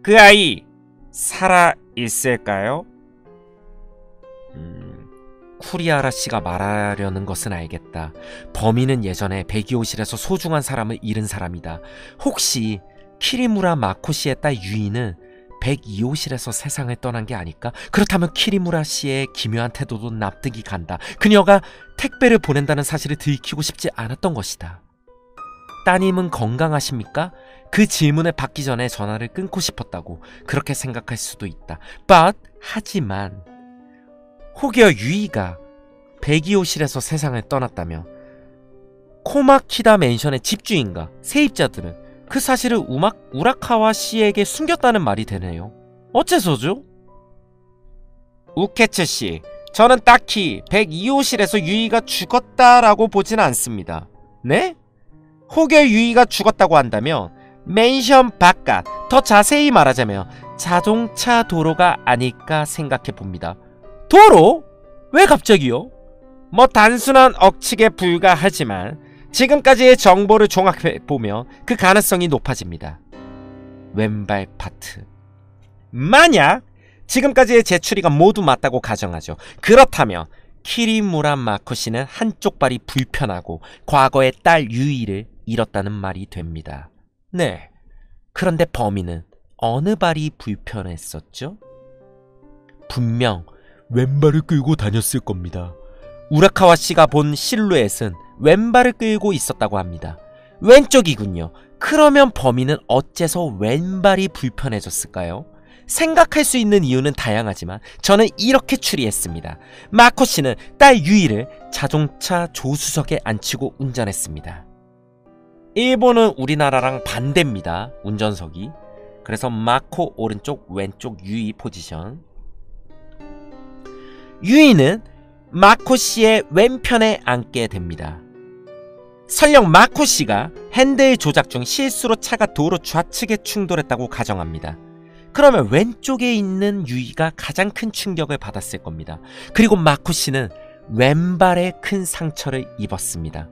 그 아이 살아 있을까요? 쿠리하라 씨가 말하려는 것은 알겠다. 범인은 예전에 배기호실에서 소중한 사람을 잃은 사람이다. 혹시 키리무라 마코 씨의 딸 유이는 102호실에서 세상을 떠난 게 아닐까? 그렇다면 키리무라 씨의 기묘한 태도도 납득이 간다. 그녀가 택배를 보낸다는 사실을 들키고 싶지 않았던 것이다. 따님은 건강하십니까? 그 질문을 받기 전에 전화를 끊고 싶었다고 그렇게 생각할 수도 있다. 하지만 혹여 유이가 102호실에서 세상을 떠났다면 코마키다 맨션의 집주인과 세입자들은 그 사실을 우라카와 씨에게 숨겼다는 말이 되네요. 어째서죠? 우케츠 씨, 저는 딱히 102호실에서 유이가 죽었다라고 보진 않습니다. 네? 혹여 유이가 죽었다고 한다면 맨션 바깥, 더 자세히 말하자면 자동차 도로가 아닐까 생각해 봅니다. 도로? 왜 갑자기요? 뭐 단순한 억측에 불과하지만 지금까지의 정보를 종합해보면 그 가능성이 높아집니다. 왼발 파트. 만약 지금까지의 제 추리가 모두 맞다고 가정하죠. 그렇다면 키리무라 마코 씨는 한쪽 발이 불편하고 과거에 딸 유이를 잃었다는 말이 됩니다. 네. 그런데 범인은 어느 발이 불편했었죠? 분명 왼발을 끌고 다녔을 겁니다. 우라카와 씨가 본 실루엣은 왼발을 끌고 있었다고 합니다. 왼쪽이군요. 그러면 범인은 어째서 왼발이 불편해졌을까요? 생각할 수 있는 이유는 다양하지만 저는 이렇게 추리했습니다. 마코 씨는 딸 유이를 자동차 조수석에 앉히고 운전했습니다. 일본은 우리나라랑 반대입니다. 운전석이. 그래서 마코 오른쪽, 왼쪽 유이 포지션. 유이는 마코 씨의 왼편에 앉게 됩니다. 설령 마코 씨가 핸들 조작 중 실수로 차가 도로 좌측에 충돌했다고 가정합니다. 그러면 왼쪽에 있는 유이가 가장 큰 충격을 받았을 겁니다. 그리고 마코 씨는 왼발에 큰 상처를 입었습니다.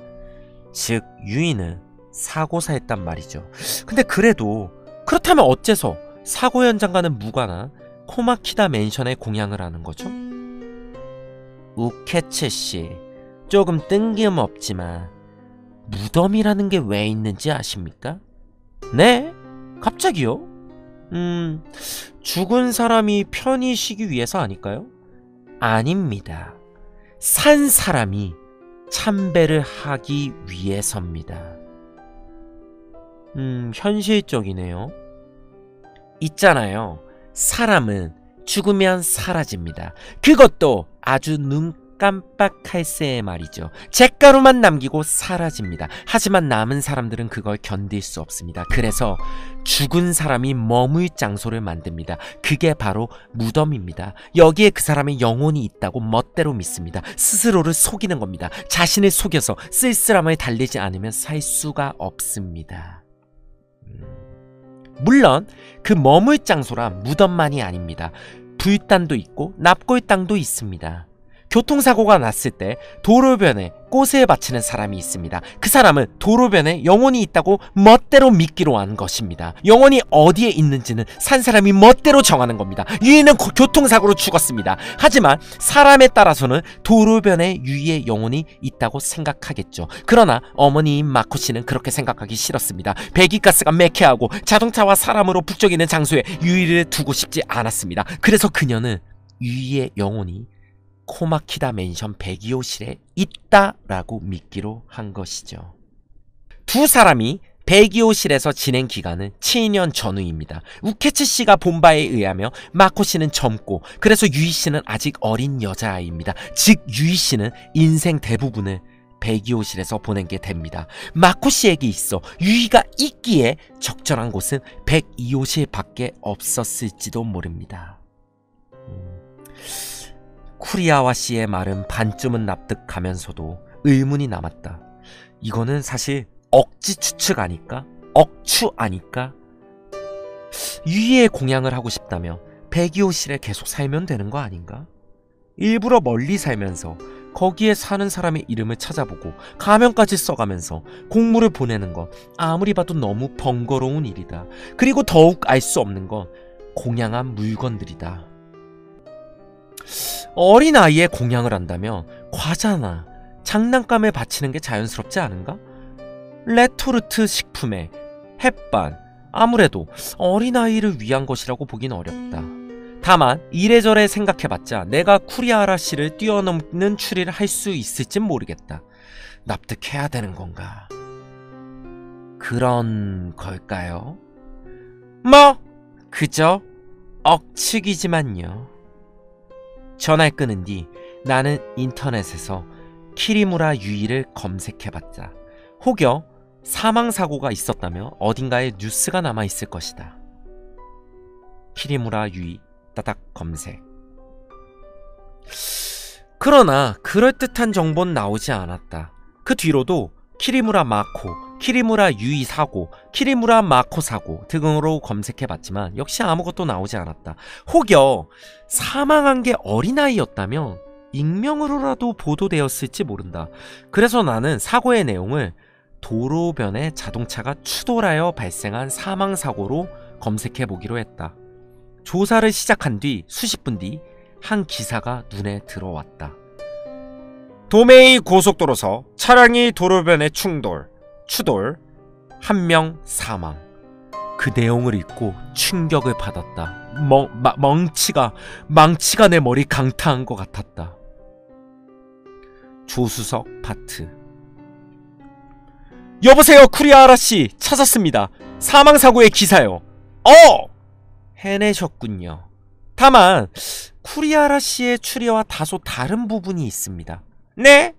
즉 유이는 사고사였단 말이죠. 근데 그래도 그렇다면 어째서 사고 현장과는 무관한 코마키다 맨션에 공양을 하는 거죠? 우케츠 씨, 조금 뜬금없지만 무덤이라는 게 왜 있는지 아십니까? 네? 갑자기요? 죽은 사람이 편히 쉬기 위해서 아닐까요? 아닙니다. 산 사람이 참배를 하기 위해서입니다. 현실적이네요. 있잖아요. 사람은 죽으면 사라집니다. 그것도 아주 눈 깜빡할 새에 말이죠. 잿가루만 남기고 사라집니다. 하지만 남은 사람들은 그걸 견딜 수 없습니다. 그래서 죽은 사람이 머물 장소를 만듭니다. 그게 바로 무덤입니다. 여기에 그 사람의 영혼이 있다고 멋대로 믿습니다. 스스로를 속이는 겁니다. 자신을 속여서 쓸쓸함을 달래지 않으면 살 수가 없습니다. 물론 그 머물 장소란 무덤만이 아닙니다. 불단도 있고 납골당도 있습니다. 교통사고가 났을 때 도로변에 꽃을 바치는 사람이 있습니다. 그 사람은 도로변에 영혼이 있다고 멋대로 믿기로 한 것입니다. 영혼이 어디에 있는지는 산 사람이 멋대로 정하는 겁니다. 유이는 교통사고로 죽었습니다. 하지만 사람에 따라서는 도로변에 유이의 영혼이 있다고 생각하겠죠. 그러나 어머니인 마코 씨는 그렇게 생각하기 싫었습니다. 배기가스가 매캐하고 자동차와 사람으로 북적이는 장소에 유이를 두고 싶지 않았습니다. 그래서 그녀는 유이의 영혼이 코마키다 맨션 102호실에 있다라고 믿기로 한 것이죠. 두 사람이 102호실에서 지낸 기간은 7년 전후입니다. 우케츠 씨가 본 바에 의하면 마코 씨는 젊고 그래서 유이 씨는 아직 어린 여자아이입니다. 즉 유이 씨는 인생 대부분을 102호실에서 보낸 게 됩니다. 마코 씨에게 있어 유이가 있기에 적절한 곳은 102호실 밖에 없었을지도 모릅니다. 쿠리아와 씨의 말은 반쯤은 납득가면서도 의문이 남았다. 이거는 사실 억지 추측 아닐까? 억추 아닐까? 유이의 공양을 하고 싶다면 102호실에 계속 살면 되는 거 아닌가? 일부러 멀리 살면서 거기에 사는 사람의 이름을 찾아보고 가면까지 써가면서 공물을 보내는 건 아무리 봐도 너무 번거로운 일이다. 그리고 더욱 알 수 없는 건 공양한 물건들이다. 어린아이에 공양을 한다면 과자나 장난감에 바치는 게 자연스럽지 않은가? 레토르트 식품에 햇반, 아무래도 어린아이를 위한 것이라고 보긴 어렵다. 다만 이래저래 생각해봤자 내가 쿠리아라 씨를 뛰어넘는 추리를 할 수 있을진 모르겠다. 납득해야 되는 건가? 그런 걸까요? 뭐 그저 억측이지만요. 전화를 끊은 뒤 나는 인터넷에서 키리무라 유이를 검색해봤자 혹여 사망사고가 있었다며 어딘가에 뉴스가 남아있을 것이다. 키리무라 유이 따닥 검색. 그러나 그럴듯한 정보는 나오지 않았다. 그 뒤로도 키리무라 마코, 키리무라 유이 사고, 키리무라 마코 사고 등으로 검색해봤지만 역시 아무것도 나오지 않았다. 혹여 사망한 게 어린아이였다면 익명으로라도 보도되었을지 모른다. 그래서 나는 사고의 내용을 도로변에 자동차가 추돌하여 발생한 사망사고로 검색해보기로 했다. 조사를 시작한 뒤 수십 분 뒤 한 기사가 눈에 들어왔다. 도메이 고속도로서 차량이 도로변에 추돌 1명 사망. 그 내용을 읽고 충격을 받았다. 망치가 내 머리 강타한 것 같았다. 조수석 파트. 여보세요, 쿠리아라 씨. 찾았습니다. 사망사고의 기사요. 해내셨군요. 다만 쿠리아라 씨의 추리와 다소 다른 부분이 있습니다. 네?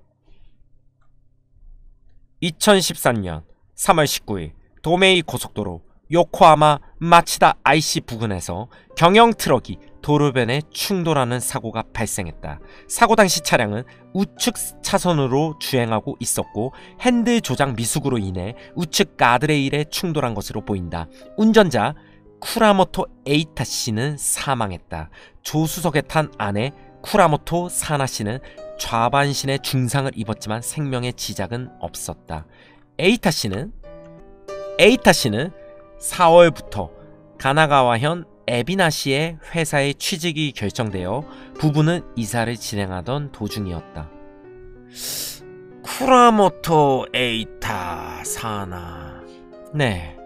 2014년 3월 19일 도메이 고속도로 요코하마 마치다 IC 부근에서 경영 트럭이 도로변에 충돌하는 사고가 발생했다. 사고 당시 차량은 우측 차선으로 주행하고 있었고 핸들 조작 미숙으로 인해 우측 가드레일에 충돌한 것으로 보인다. 운전자 쿠라모토 에이타 씨는 사망했다. 조수석에 탄 아내 쿠라모토 사나 씨는 좌반신에 중상을 입었지만 생명의 지장은 없었다. 에이타 씨는 4월부터 가나가와현 에비나시의 회사에 취직이 결정되어 부부는 이사를 진행하던 도중이었다. 쿠라모토 에이타 사나. 네.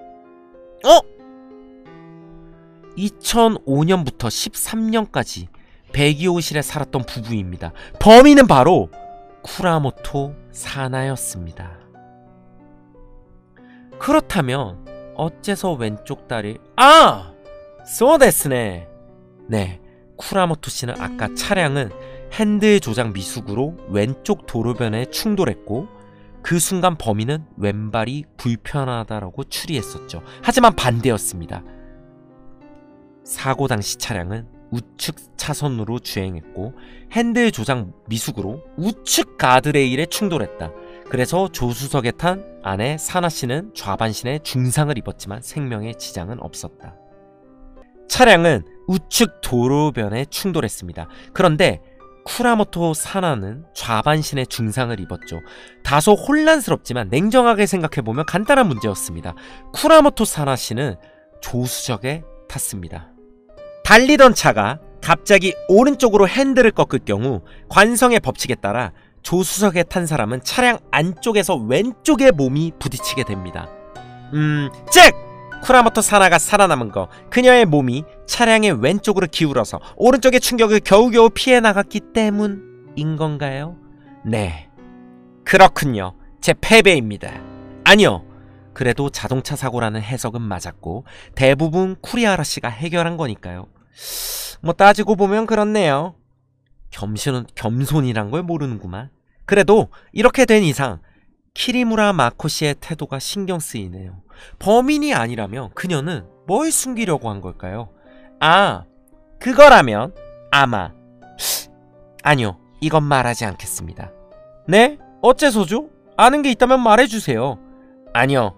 2005년부터 13년까지 백이호실에 살았던 부부입니다. 범인은 바로 쿠라모토 사나였습니다. 그렇다면 어째서 왼쪽 다리... 소데스네. 네, 쿠라모토 씨는 아까 차량은 핸들 조작 미숙으로 왼쪽 도로변에 충돌했고 그 순간 범인은 왼발이 불편하다라고 추리했었죠. 하지만 반대였습니다. 사고 당시 차량은 우측 차선으로 주행했고 핸들 조작 미숙으로 우측 가드레일에 충돌했다. 그래서 조수석에 탄 아내 사나 씨는 좌반신에 중상을 입었지만 생명의 지장은 없었다. 차량은 우측 도로변에 충돌했습니다. 그런데 쿠라모토 사나는 좌반신에 중상을 입었죠. 다소 혼란스럽지만 냉정하게 생각해보면 간단한 문제였습니다. 쿠라모토 사나 씨는 조수석에 탔습니다. 달리던 차가 갑자기 오른쪽으로 핸들을 꺾을 경우 관성의 법칙에 따라 조수석에 탄 사람은 차량 안쪽에서 왼쪽에 몸이 부딪히게 됩니다. 즉! 쿠라모토 사나가 살아남은 거, 그녀의 몸이 차량의 왼쪽으로 기울어서 오른쪽의 충격을 겨우겨우 피해 나갔기 때문인 건가요? 네, 그렇군요. 제 패배입니다. 아니요, 그래도 자동차 사고라는 해석은 맞았고 대부분 쿠리하라 씨가 해결한 거니까요. 뭐 따지고 보면 그렇네요. 겸손이란 걸 모르는구만. 그래도 이렇게 된 이상 키리무라 마코 씨의 태도가 신경 쓰이네요. 범인이 아니라면 그녀는 뭘 숨기려고 한 걸까요? 그거라면 아마... 아니요, 이건 말하지 않겠습니다. 네? 어째서죠? 아는 게 있다면 말해주세요. 아니요,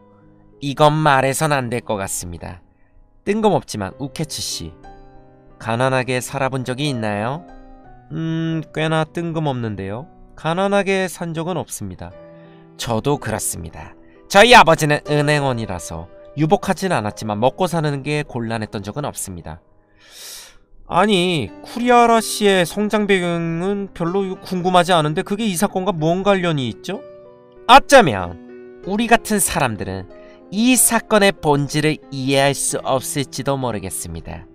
이건 말해선 안 될 것 같습니다. 뜬금없지만 우케츠 씨, 가난하게 살아본 적이 있나요? 꽤나 뜬금없는데요. 가난하게 산 적은 없습니다. 저도 그렇습니다. 저희 아버지는 은행원이라서 유복하진 않았지만 먹고 사는 게 곤란했던 적은 없습니다. 아니, 쿠리하라 씨의 성장 배경은 별로 궁금하지 않은데 그게 이 사건과 뭔 관련이 있죠? 어쩌면 우리 같은 사람들은 이 사건의 본질을 이해할 수 없을지도 모르겠습니다.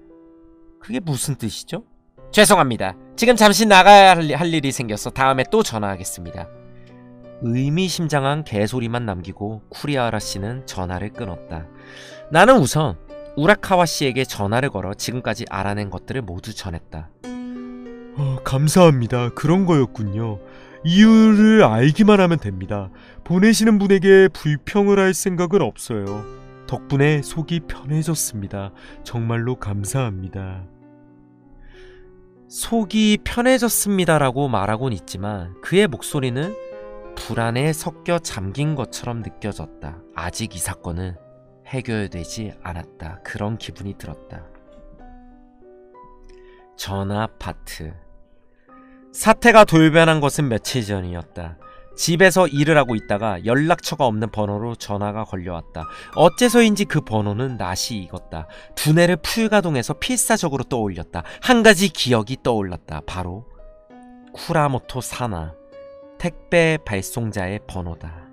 그게 무슨 뜻이죠? 죄송합니다. 지금 잠시 나가야 할 일이 생겨서 다음에 또 전화하겠습니다. 의미심장한 개소리만 남기고 쿠리하라 씨는 전화를 끊었다. 나는 우선 우라카와 씨에게 전화를 걸어 지금까지 알아낸 것들을 모두 전했다. 감사합니다. 그런 거였군요. 이유를 알기만 하면 됩니다. 보내시는 분에게 불평을 할 생각은 없어요. 덕분에 속이 편해졌습니다. 정말로 감사합니다. 속이 편해졌습니다라고 말하곤 있지만 그의 목소리는 불안에 섞여 잠긴 것처럼 느껴졌다. 아직 이 사건은 해결되지 않았다. 그런 기분이 들었다. 전 아파트. 사태가 돌변한 것은 며칠 전이었다. 집에서 일을 하고 있다가 연락처가 없는 번호로 전화가 걸려왔다. 어째서인지 그 번호는 낯이 익었다. 두뇌를 풀가동해서 필사적으로 떠올렸다. 한 가지 기억이 떠올랐다. 바로 쿠라모토 사나, 택배 발송자의 번호다.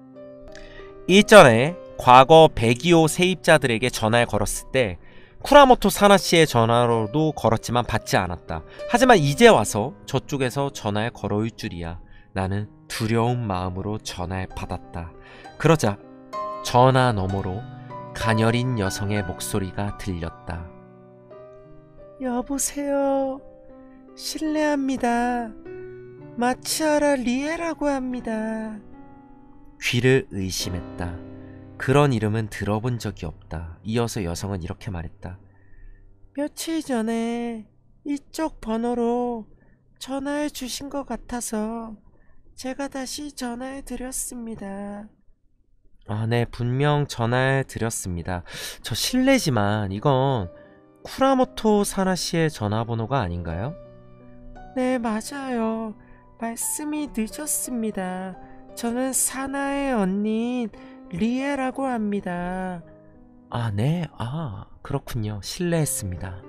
일전에 과거 102호 세입자들에게 전화를 걸었을 때 쿠라모토 사나 씨의 전화로도 걸었지만 받지 않았다. 하지만 이제 와서 저쪽에서 전화를 걸어올 줄이야. 나는 두려운 마음으로 전화를 받았다. 그러자 전화 너머로 가녀린 여성의 목소리가 들렸다. 여보세요. 실례합니다. 마치하라 리에라고 합니다. 귀를 의심했다. 그런 이름은 들어본 적이 없다. 이어서 여성은 이렇게 말했다. 며칠 전에 이쪽 번호로 전화해 주신 것 같아서 제가 다시 전화해 드렸습니다. 아, 네, 분명 전화해 드렸습니다. 저 실례지만 이건 쿠라모토 사나 씨의 전화번호가 아닌가요? 네, 맞아요. 말씀이 늦었습니다. 저는 사나의 언니인 리에라고 합니다. 아, 네. 아, 그렇군요. 실례했습니다.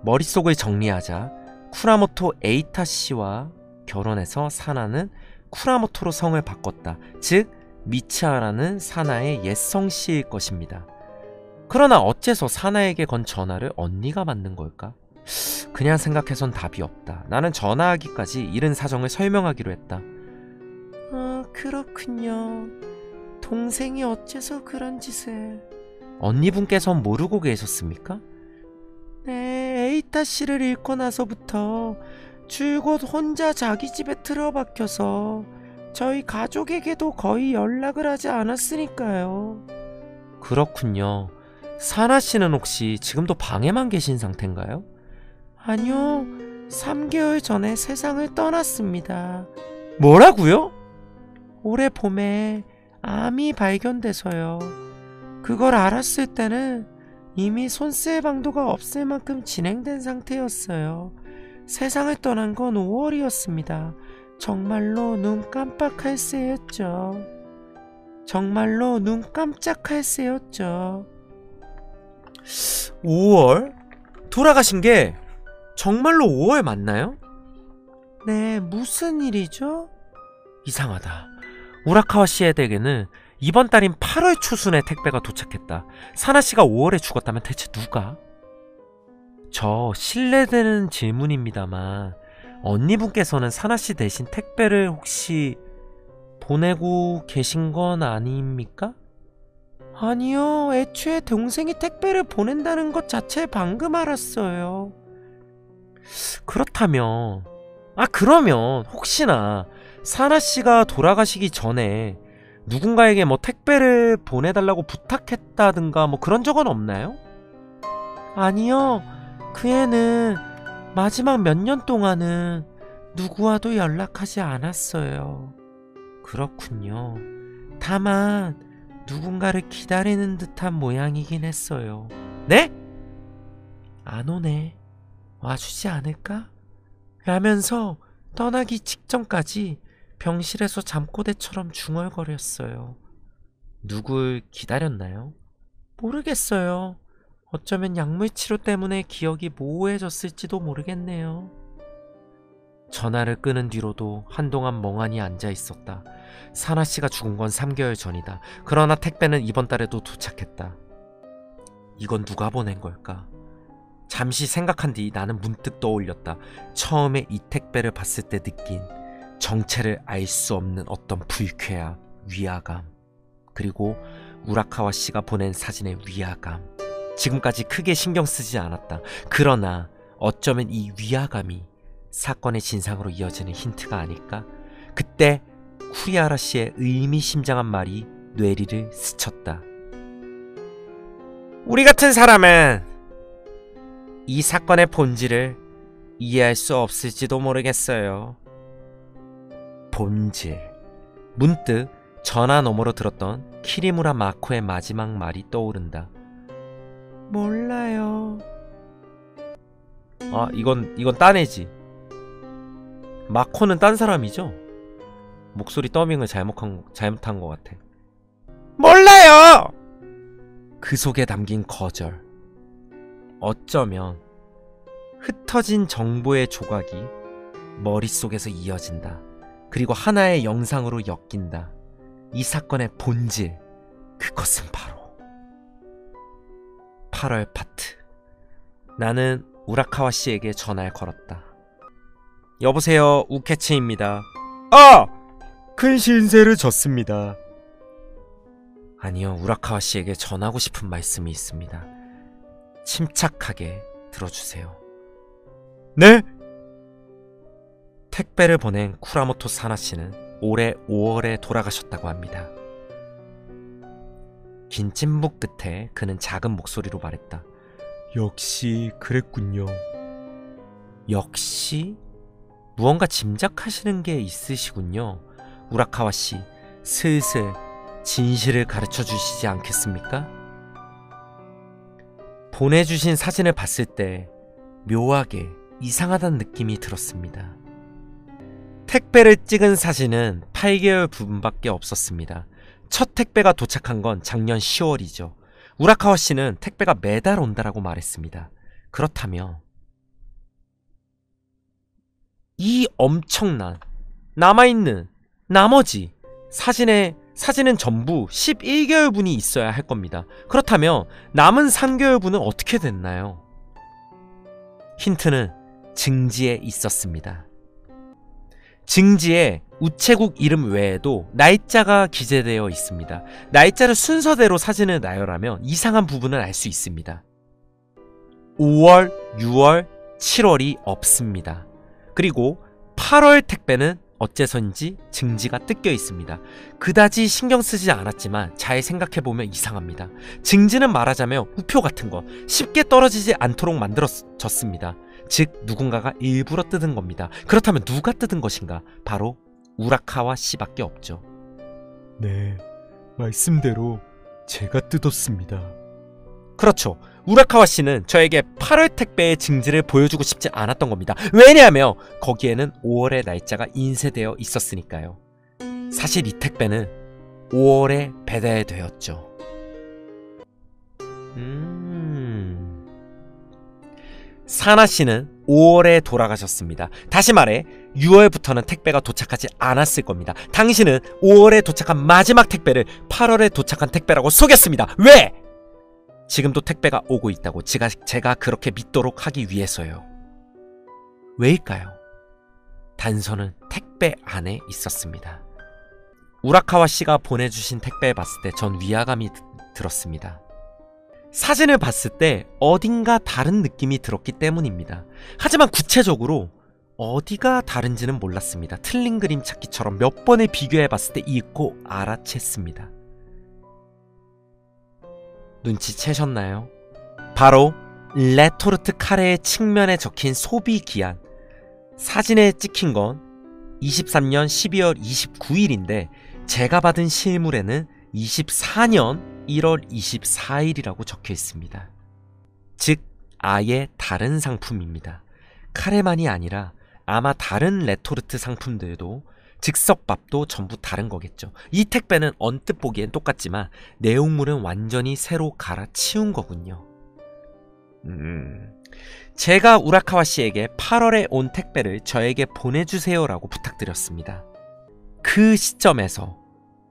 머릿속을 정리하자 쿠라모토 에이타 씨와 결혼해서 사나는 쿠라모토로 성을 바꿨다. 즉 미치아라는 사나의 옛성 씨일 것입니다. 그러나 어째서 사나에게 건 전화를 언니가 받는 걸까? 그냥 생각해선 답이 없다. 나는 전화하기까지 이른 사정을 설명하기로 했다. 그렇군요. 동생이 어째서 그런 짓을... 언니분께선 모르고 계셨습니까? 네, 에이타 씨를 잃고 나서부터 줄곧 혼자 자기 집에 틀어박혀서 저희 가족에게도 거의 연락을 하지 않았으니까요. 그렇군요. 사나 씨는 혹시 지금도 방에만 계신 상태인가요? 아니요, 3개월 전에 세상을 떠났습니다. 뭐라고요? 올해 봄에 암이 발견돼서요. 그걸 알았을 때는 이미 손쓸 방도가 없을 만큼 진행된 상태였어요. 세상을 떠난 건 5월이었습니다. 정말로 눈 깜빡할 새였죠. 정말로 눈 깜짝할 새였죠. 5월? 돌아가신 게 정말로 5월 맞나요? 네, 무슨 일이죠? 이상하다. 우라카와 씨에게는 이번 달인 8월 초순에 택배가 도착했다. 사나 씨가 5월에 죽었다면 대체 누가? 저 실례되는 질문입니다만 언니분께서는 사나 씨 대신 택배를 혹시 보내고 계신 건 아닙니까? 아니요, 애초에 동생이 택배를 보낸다는 것 자체 방금 알았어요. 그렇다면, 그러면 혹시나 사나 씨가 돌아가시기 전에 누군가에게 뭐 택배를 보내달라고 부탁했다든가 뭐 그런 적은 없나요? 아니요, 그 애는 마지막 몇 년 동안은 누구와도 연락하지 않았어요. 그렇군요. 다만 누군가를 기다리는 듯한 모양이긴 했어요. 네? 안 오네. 와주지 않을까? 라면서 떠나기 직전까지 병실에서 잠꼬대처럼 중얼거렸어요. 누굴 기다렸나요? 모르겠어요. 어쩌면 약물 치료 때문에 기억이 모호해졌을지도 모르겠네요. 전화를 끊은 뒤로도 한동안 멍하니 앉아 있었다. 사나 씨가 죽은 건 3개월 전이다. 그러나 택배는 이번 달에도 도착했다. 이건 누가 보낸 걸까? 잠시 생각한 뒤 나는 문득 떠올렸다. 처음에 이 택배를 봤을 때 느낀 정체를 알 수 없는 어떤 불쾌함, 위화감, 그리고 우라카와 씨가 보낸 사진의 위화감. 지금까지 크게 신경 쓰지 않았다. 그러나 어쩌면 이 위화감이 사건의 진상으로 이어지는 힌트가 아닐까? 그때 쿠리아라 씨의 의미심장한 말이 뇌리를 스쳤다. 우리 같은 사람은 이 사건의 본질을 이해할 수 없을지도 모르겠어요. 본질. 문득 전화 너머로 들었던 키리무라 마코의 마지막 말이 떠오른다. 몰라요. 이건 딴 애지. 마코는 딴 사람이죠? 목소리 더빙을 잘못한 것 같아. 몰라요! 그 속에 담긴 거절. 어쩌면 흩어진 정보의 조각이 머릿속에서 이어진다. 그리고 하나의 영상으로 엮인다. 이 사건의 본질, 그것은 바로 8월 파트. 나는 우라카와 씨에게 전화를 걸었다. 여보세요, 우케츠입니다. 큰 신세를 졌습니다. 아니요, 우라카와 씨에게 전하고 싶은 말씀이 있습니다. 침착하게 들어주세요. 네? 택배를 보낸 쿠라모토 사나 씨는 올해 5월에 돌아가셨다고 합니다. 긴 찐묵 끝에 그는 작은 목소리로 말했다. 역시 그랬군요. 역시? 무언가 짐작하시는 게 있으시군요. 우라카와 씨, 슬슬 진실을 가르쳐 주시지 않겠습니까? 보내주신 사진을 봤을 때 묘하게 이상하다는 느낌이 들었습니다. 택배를 찍은 사진은 8개월 분밖에 없었습니다. 첫 택배가 도착한 건 작년 10월이죠. 우라카와 씨는 택배가 매달 온다라고 말했습니다. 그렇다면 이 엄청난 남아있는 나머지 사진은 전부 11개월분이 있어야 할 겁니다. 그렇다면 남은 3개월분은 어떻게 됐나요? 힌트는 증지에 있었습니다. 증지에 우체국 이름 외에도 날짜가 기재되어 있습니다. 날짜를 순서대로 사진을 나열하면 이상한 부분을 알 수 있습니다. 5월, 6월, 7월이 없습니다. 그리고 8월 택배는 어째서인지 증지가 뜯겨 있습니다. 그다지 신경 쓰지 않았지만 잘 생각해보면 이상합니다. 증지는 말하자면 우표 같은 거 쉽게 떨어지지 않도록 만들어졌습니다. 즉 누군가가 일부러 뜯은 겁니다. 그렇다면 누가 뜯은 것인가? 바로 우라카와 씨밖에 없죠. 네, 말씀대로 제가 뜯었습니다. 그렇죠. 우라카와 씨는 저에게 8월 택배의 증지를 보여주고 싶지 않았던 겁니다. 왜냐하면 거기에는 5월의 날짜가 인쇄되어 있었으니까요. 사실 이 택배는 5월에 배달되었죠. 사나 씨는 5월에 돌아가셨습니다. 다시 말해 6월부터는 택배가 도착하지 않았을 겁니다. 당신은 5월에 도착한 마지막 택배를 8월에 도착한 택배라고 속였습니다. 왜? 지금도 택배가 오고 있다고 제가 그렇게 믿도록 하기 위해서요. 왜일까요? 단서는 택배 안에 있었습니다. 우라카와 씨가 보내주신 택배를 봤을 때 전 위화감이 들었습니다. 사진을 봤을 때 어딘가 다른 느낌이 들었기 때문입니다. 하지만 구체적으로 어디가 다른지는 몰랐습니다. 틀린 그림 찾기처럼 몇 번을 비교해봤을 때 읽고 알아챘습니다. 눈치채셨나요? 바로 레토르트 카레의 측면에 적힌 소비 기한. 사진에 찍힌 건 23년 12월 29일인데 제가 받은 실물에는 24년 1월 24일이라고 적혀 있습니다. 즉 아예 다른 상품입니다. 카레만이 아니라 아마 다른 레토르트 상품들도 즉석밥도 전부 다른 거겠죠. 이 택배는 언뜻 보기엔 똑같지만 내용물은 완전히 새로 갈아치운 거군요. 제가 우라카와 씨에게 8월에 온 택배를 저에게 보내주세요라고 부탁드렸습니다. 그 시점에서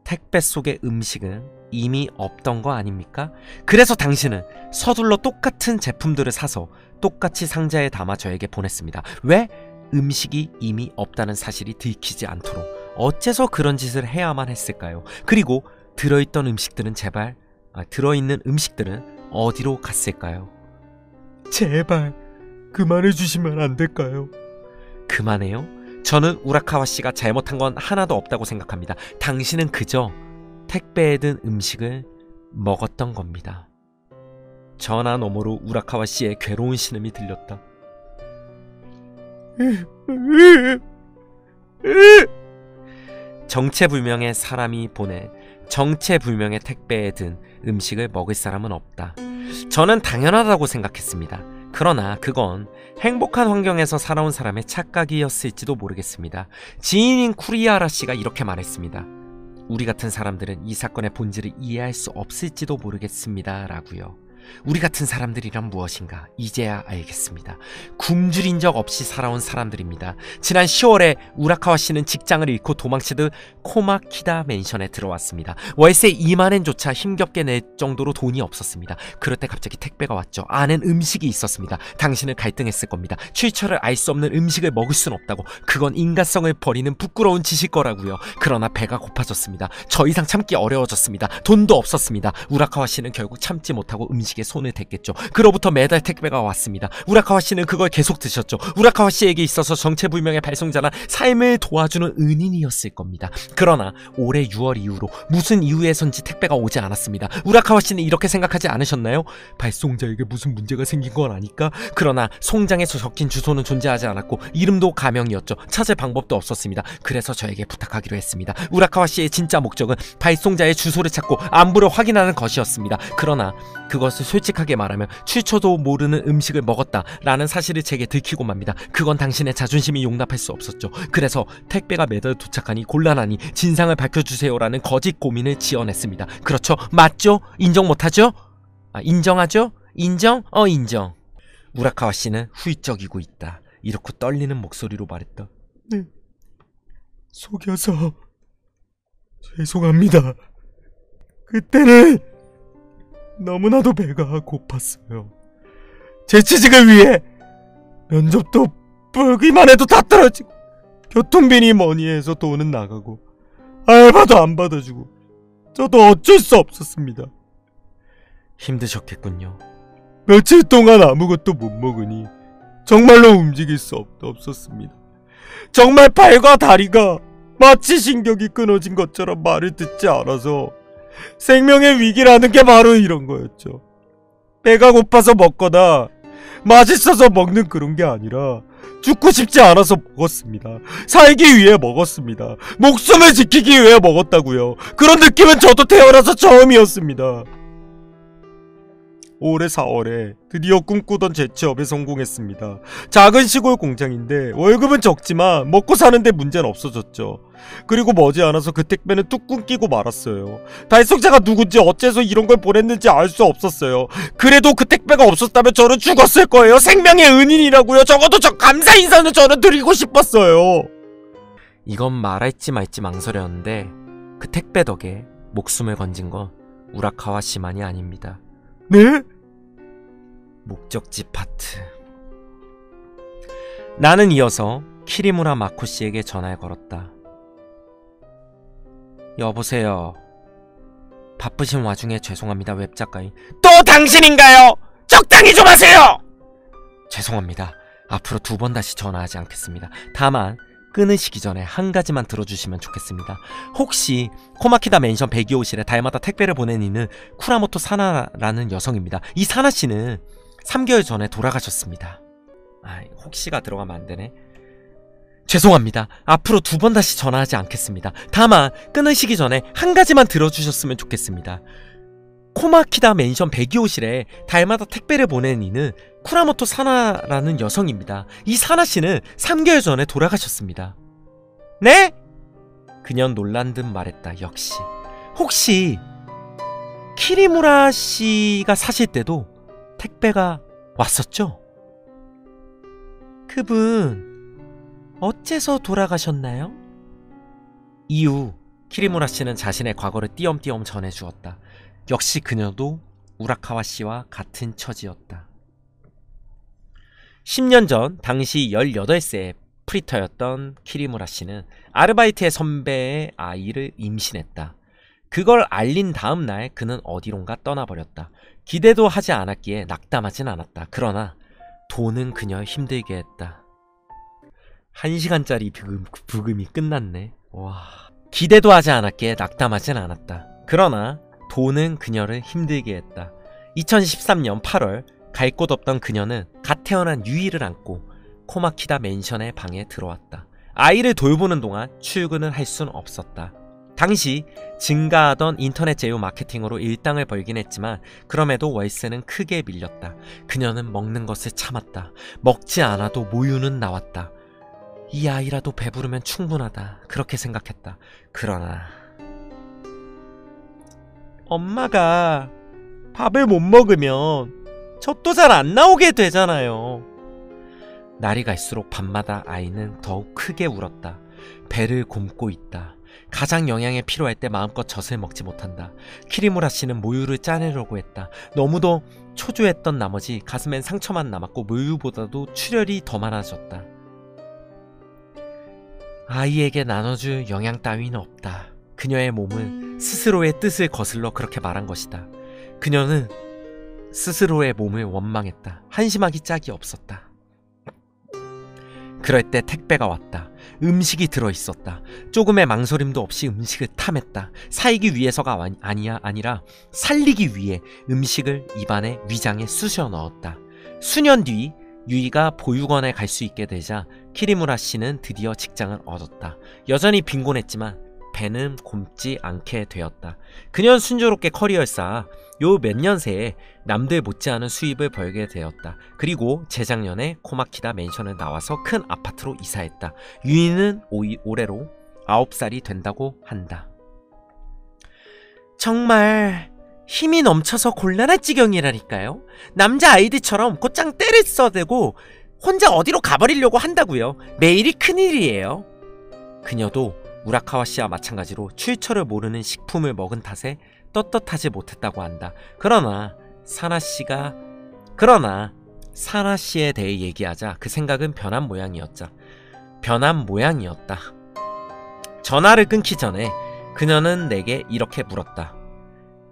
택배 속의 음식은 이미 없던 거 아닙니까? 그래서 당신은 서둘러 똑같은 제품들을 사서 똑같이 상자에 담아 저에게 보냈습니다. 왜? 음식이 이미 없다는 사실이 들키지 않도록. 어째서 그런 짓을 해야만 했을까요? 그리고 들어있는 음식들은 어디로 갔을까요? 제발 그만해 주시면 안 될까요? 그만해요? 저는 우라카와 씨가 잘못한 건 하나도 없다고 생각합니다. 당신은 그저 택배에 든 음식을 먹었던 겁니다. 전화 너머로 우라카와 씨의 괴로운 신음이 들렸다. 정체불명의 사람이 보내 정체불명의 택배에 든 음식을 먹을 사람은 없다. 저는 당연하다고 생각했습니다. 그러나 그건 행복한 환경에서 살아온 사람의 착각이었을지도 모르겠습니다. 지인인 쿠리아라 씨가 이렇게 말했습니다. 우리 같은 사람들은 이 사건의 본질을 이해할 수 없을지도 모르겠습니다. 라고요. 우리 같은 사람들이란 무엇인가 이제야 알겠습니다. 굶주린 적 없이 살아온 사람들입니다. 지난 10월에 우라카와 씨는 직장을 잃고 도망치듯 코마키다 맨션에 들어왔습니다. 월세 2만엔조차 힘겹게 낼 정도로 돈이 없었습니다. 그럴 때 갑자기 택배가 왔죠. 안엔 음식이 있었습니다. 당신은 갈등했을 겁니다. 출처를 알 수 없는 음식을 먹을 순 없다고. 그건 인간성을 버리는 부끄러운 짓일 거라고요. 그러나 배가 고파졌습니다. 더 이상 참기 어려워졌습니다. 돈도 없었습니다. 우라카와 씨는 결국 참지 못하고 음식이 음식에 손을 댔겠죠. 그로부터 매달 택배가 왔습니다. 우라카와 씨는 그걸 계속 드셨죠. 우라카와 씨에게 있어서 정체불명의 발송자란 삶을 도와주는 은인이었을 겁니다. 그러나 올해 6월 이후로 무슨 이유에선지 택배가 오지 않았습니다. 우라카와 씨는 이렇게 생각하지 않으셨나요? 발송자에게 무슨 문제가 생긴 건 아닐까? 그러나 송장에서 적힌 주소는 존재하지 않았고 이름도 가명이었죠. 찾을 방법도 없었습니다. 그래서 저에게 부탁하기로 했습니다. 우라카와 씨의 진짜 목적은 발송자의 주소를 찾고 안부를 확인하는 것이었습니다. 그러나 그것을 솔직하게 말하면 출처도 모르는 음식을 먹었다라는 사실을 제게 들키고 맙니다. 그건 당신의 자존심이 용납할 수 없었죠. 그래서 택배가 매달 도착하니 곤란하니 진상을 밝혀주세요라는 거짓 고민을 지어냈습니다. 그렇죠? 맞죠? 인정 못하죠? 인정하죠? 인정? 인정. 우라카와 씨는 후이적이고 있다. 이렇게 떨리는 목소리로 말했다. 네, 속여서 죄송합니다. 그때는 너무나도 배가 고팠어요. 제 취직을 위해 면접도 보기만 해도 다 떨어지고 교통비니 뭐니 해서 돈은 나가고 알바도 안 받아주고 저도 어쩔 수 없었습니다. 힘드셨겠군요. 며칠 동안 아무것도 못 먹으니 정말로 움직일 수 없었습니다. 정말 팔과 다리가 마치 신경이 끊어진 것처럼 말을 듣지 않아서 생명의 위기라는 게 바로 이런 거였죠. 배가 고파서 먹거나 맛있어서 먹는 그런 게 아니라 죽고 싶지 않아서 먹었습니다. 살기 위해 먹었습니다. 목숨을 지키기 위해 먹었다고요. 그런 느낌은 저도 태어나서 처음이었습니다. 올해 4월에 드디어 꿈꾸던 제 취업에 성공했습니다. 작은 시골 공장인데 월급은 적지만 먹고 사는데 문제는 없어졌죠. 그리고 머지않아서 그 택배는 뚝 끊기고 말았어요. 달성자가 누군지 어째서 이런 걸 보냈는지 알 수 없었어요. 그래도 그 택배가 없었다면 저는 죽었을 거예요. 생명의 은인이라고요. 적어도 저 감사 인사는 저는 드리고 싶었어요. 이건 말할지 말지 망설였는데 그 택배 덕에 목숨을 건진 건 우라카와 씨만이 아닙니다. 네? 목적지 파트. 나는 이어서 키리무라 마코 씨에게 전화를 걸었다. 여보세요. 바쁘신 와중에 죄송합니다. 웹작가인. 또 당신인가요? 적당히 좀 하세요! 죄송합니다. 앞으로 2번 다시 전화하지 않겠습니다. 다만 끊으시기 전에 한 가지만 들어주시면 좋겠습니다. 혹시 코마키다 맨션 102호실에 달마다 택배를 보낸 이는 쿠라모토 사나라는 여성입니다. 이 사나씨는 3개월 전에 돌아가셨습니다. 혹시가 들어가면 안되네. 죄송합니다. 앞으로 2번 다시 전화하지 않겠습니다. 다만 끊으시기 전에 한 가지만 들어주셨으면 좋겠습니다. 코마키다 맨션 102호실에 달마다 택배를 보낸 이는 쿠라모토 사나라는 여성입니다. 이 사나씨는 3개월 전에 돌아가셨습니다. 네? 그녀는 놀란 듯 말했다. 역시. 혹시 키리무라 씨가 사실 때도 택배가 왔었죠? 그분 어째서 돌아가셨나요? 이후 키리무라 씨는 자신의 과거를 띄엄띄엄 전해주었다. 역시 그녀도 우라카와 씨와 같은 처지였다. 10년 전 당시 18세의 프리터였던 키리무라 씨는 아르바이트의 선배의 아이를 임신했다. 그걸 알린 다음 날 그는 어디론가 떠나버렸다. 기대도 하지 않았기에 낙담하진 않았다. 그러나 돈은 그녀를 힘들게 했다. 1시간짜리 부금이 끝났네. 와. 기대도 하지 않았기에 낙담하진 않았다. 그러나 돈은 그녀를 힘들게 했다. 2013년 8월 갈 곳 없던 그녀는 갓 태어난 유이를 안고 코마키다 맨션의 방에 들어왔다. 아이를 돌보는 동안 출근을 할 순 없었다. 당시 증가하던 인터넷 제휴 마케팅으로 일당을 벌긴 했지만 그럼에도 월세는 크게 밀렸다. 그녀는 먹는 것을 참았다. 먹지 않아도 모유는 나왔다. 이 아이라도 배부르면 충분하다. 그렇게 생각했다. 그러나 엄마가 밥을 못 먹으면 젖도 잘 안 나오게 되잖아요. 날이 갈수록 밤마다 아이는 더욱 크게 울었다. 배를 곪고 있다. 가장 영양에 필요할 때 마음껏 젖을 먹지 못한다. 키리무라 씨는 모유를 짜내려고 했다. 너무도 초조했던 나머지 가슴엔 상처만 남았고 모유보다도 출혈이 더 많아졌다. 아이에게 나눠줄 영양 따위는 없다. 그녀의 몸은 스스로의 뜻을 거슬러 그렇게 말한 것이다. 그녀는 스스로의 몸을 원망했다. 한심하기 짝이 없었다. 그럴 때 택배가 왔다. 음식이 들어있었다. 조금의 망설임도 없이 음식을 탐했다. 사이기 위해서가 아니라 살리기 위해 음식을 입안에 위장에 쑤셔 넣었다. 수년 뒤 유이가 보육원에 갈 수 있게 되자 키리무라 씨는 드디어 직장을 얻었다. 여전히 빈곤했지만 배는 곪지 않게 되었다. 그녀는 순조롭게 커리어를 쌓아 요 몇 년 새에 남들 못지않은 수입을 벌게 되었다. 그리고 재작년에 코마키다 맨션을 나와서 큰 아파트로 이사했다. 유이는 올해로 9살이 된다고 한다. 정말 힘이 넘쳐서 곤란할 지경이라니까요. 남자 아이들처럼 곧장 때를 써대고 혼자 어디로 가버리려고 한다고요. 매일이 큰일이에요. 그녀도 우라카와 씨와 마찬가지로 출처를 모르는 식품을 먹은 탓에 떳떳하지 못했다고 한다. 그러나 사나 씨에 대해 얘기하자 그 생각은 변한 모양이었다. 전화를 끊기 전에 그녀는 내게 이렇게 물었다.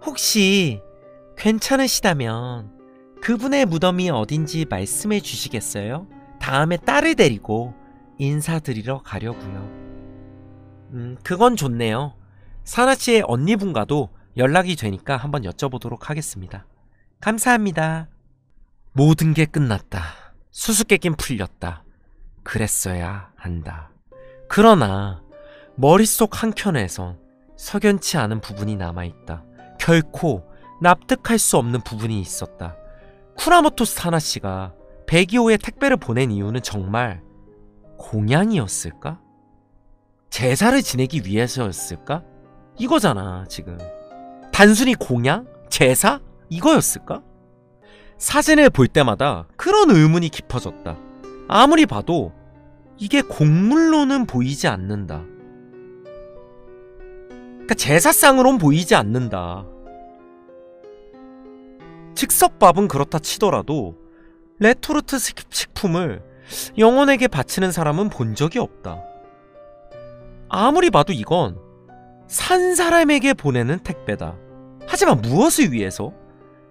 혹시 괜찮으시다면 그분의 무덤이 어딘지 말씀해 주시겠어요? 다음에 딸을 데리고 인사드리러 가려고요. 그건 좋네요. 사나씨의 언니분과도 연락이 되니까 한번 여쭤보도록 하겠습니다. 감사합니다. 모든 게 끝났다. 수수께끼는 풀렸다. 그랬어야 한다. 그러나 머릿속 한켠에선 석연치 않은 부분이 남아있다. 결코 납득할 수 없는 부분이 있었다. 쿠라모토 사나씨가 102호에 택배를 보낸 이유는 정말 공양이었을까? 제사를 지내기 위해서였을까? 이거잖아 지금. 단순히 공양? 제사? 이거였을까? 사진을 볼 때마다 그런 의문이 깊어졌다. 아무리 봐도 이게 곡물로는 보이지 않는다. 그러니까 제사상으론 보이지 않는다. 즉석밥은 그렇다 치더라도 레토르트 식품을 영혼에게 바치는 사람은 본 적이 없다. 아무리 봐도 이건 산 사람에게 보내는 택배다. 하지만 무엇을 위해서?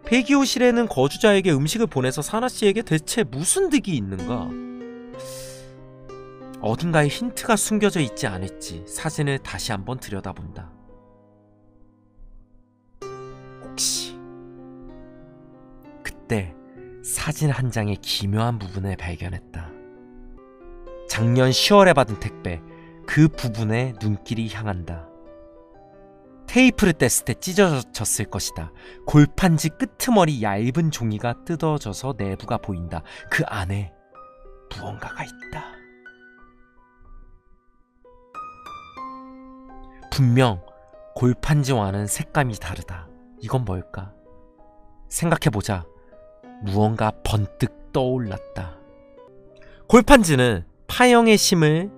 102호실에는 거주자에게 음식을 보내서 사나씨에게 대체 무슨 득이 있는가? 어딘가에 힌트가 숨겨져 있지 않을지 사진을 다시 한번 들여다본다. 혹시 그때 사진 한 장의 기묘한 부분을 발견했다. 작년 10월에 받은 택배, 그 부분에 눈길이 향한다. 테이프를 뗐을 때 찢어졌을 것이다. 골판지 끄트머리 얇은 종이가 뜯어져서 내부가 보인다. 그 안에 무언가가 있다. 분명 골판지와는 색감이 다르다. 이건 뭘까? 생각해보자. 무언가 번뜩 떠올랐다. 골판지는 파형의 심을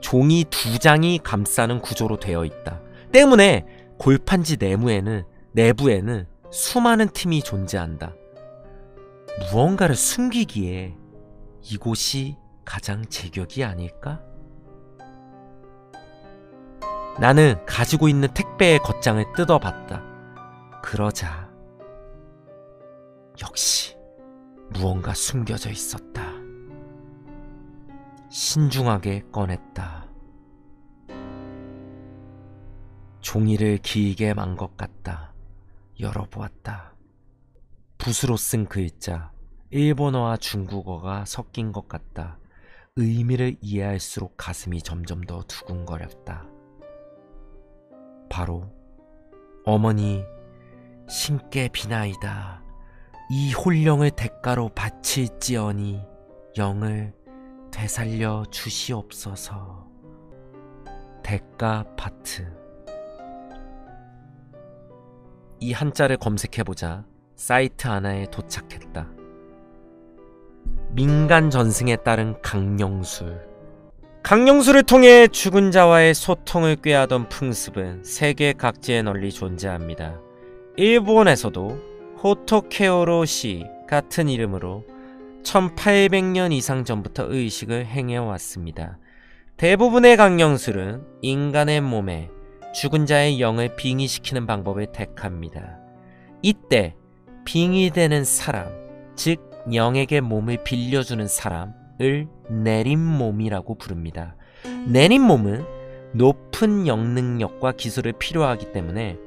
종이 2장이 감싸는 구조로 되어 있다. 때문에 골판지 내부에는 수많은 틈이 존재한다. 무언가를 숨기기에 이곳이 가장 제격이 아닐까? 나는 가지고 있는 택배의 겉장을 뜯어봤다. 그러자 역시 무언가 숨겨져 있었다. 신중하게 꺼냈다. 종이를 길게 만 것 같다. 열어보았다. 붓으로 쓴 글자, 일본어와 중국어가 섞인 것 같다. 의미를 이해할수록 가슴이 점점 더 두근거렸다. 바로 어머니 신께 비나이다. 이 홀령을 대가로 바칠지어니 영을 되살려 주시옵소서. 대가 파트. 이 한자를 검색해보자 사이트 하나에 도착했다. 민간 전승에 따른 강령술. 강령술을 통해 죽은 자와의 소통을 꾀하던 풍습은 세계 각지에 널리 존재합니다. 일본에서도 호토케오로시 같은 이름으로 1800년 이상 전부터 의식을 행해왔습니다. 대부분의 강령술은 인간의 몸에 죽은 자의 영을 빙의시키는 방법을 택합니다. 이때 빙의되는 사람, 즉 영에게 몸을 빌려주는 사람을 내림몸이라고 부릅니다. 내림몸은 높은 영능력과 기술을 필요하기 때문에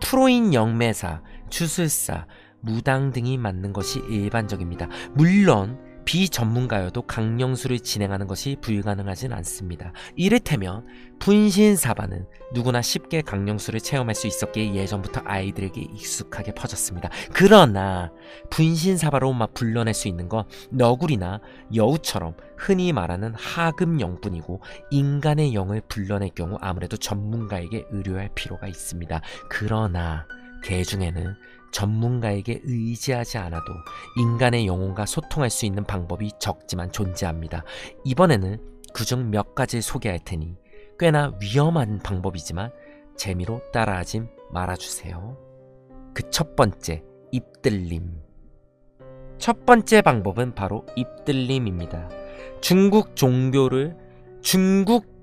프로인 영매사, 주술사, 무당 등이 맡는 것이 일반적입니다. 물론 비전문가여도 강령술을 진행하는 것이 불가능하진 않습니다. 이를테면 분신사바는 누구나 쉽게 강령술을 체험할 수 있었기에 예전부터 아이들에게 익숙하게 퍼졌습니다. 그러나 분신사바로 불러낼 수 있는 건 너구리나 여우처럼 흔히 말하는 하급 영뿐이고, 인간의 영을 불러낼 경우 아무래도 전문가에게 의뢰할 필요가 있습니다. 그러나 개 중에는 전문가에게 의지하지 않아도 인간의 영혼과 소통할 수 있는 방법이 적지만 존재합니다. 이번에는 그중 몇 가지를 소개할 테니 꽤나 위험한 방법이지만 재미로 따라하지 말아주세요. 그 첫 번째, 입들림. 첫 번째 방법은 바로 입들림입니다. 중국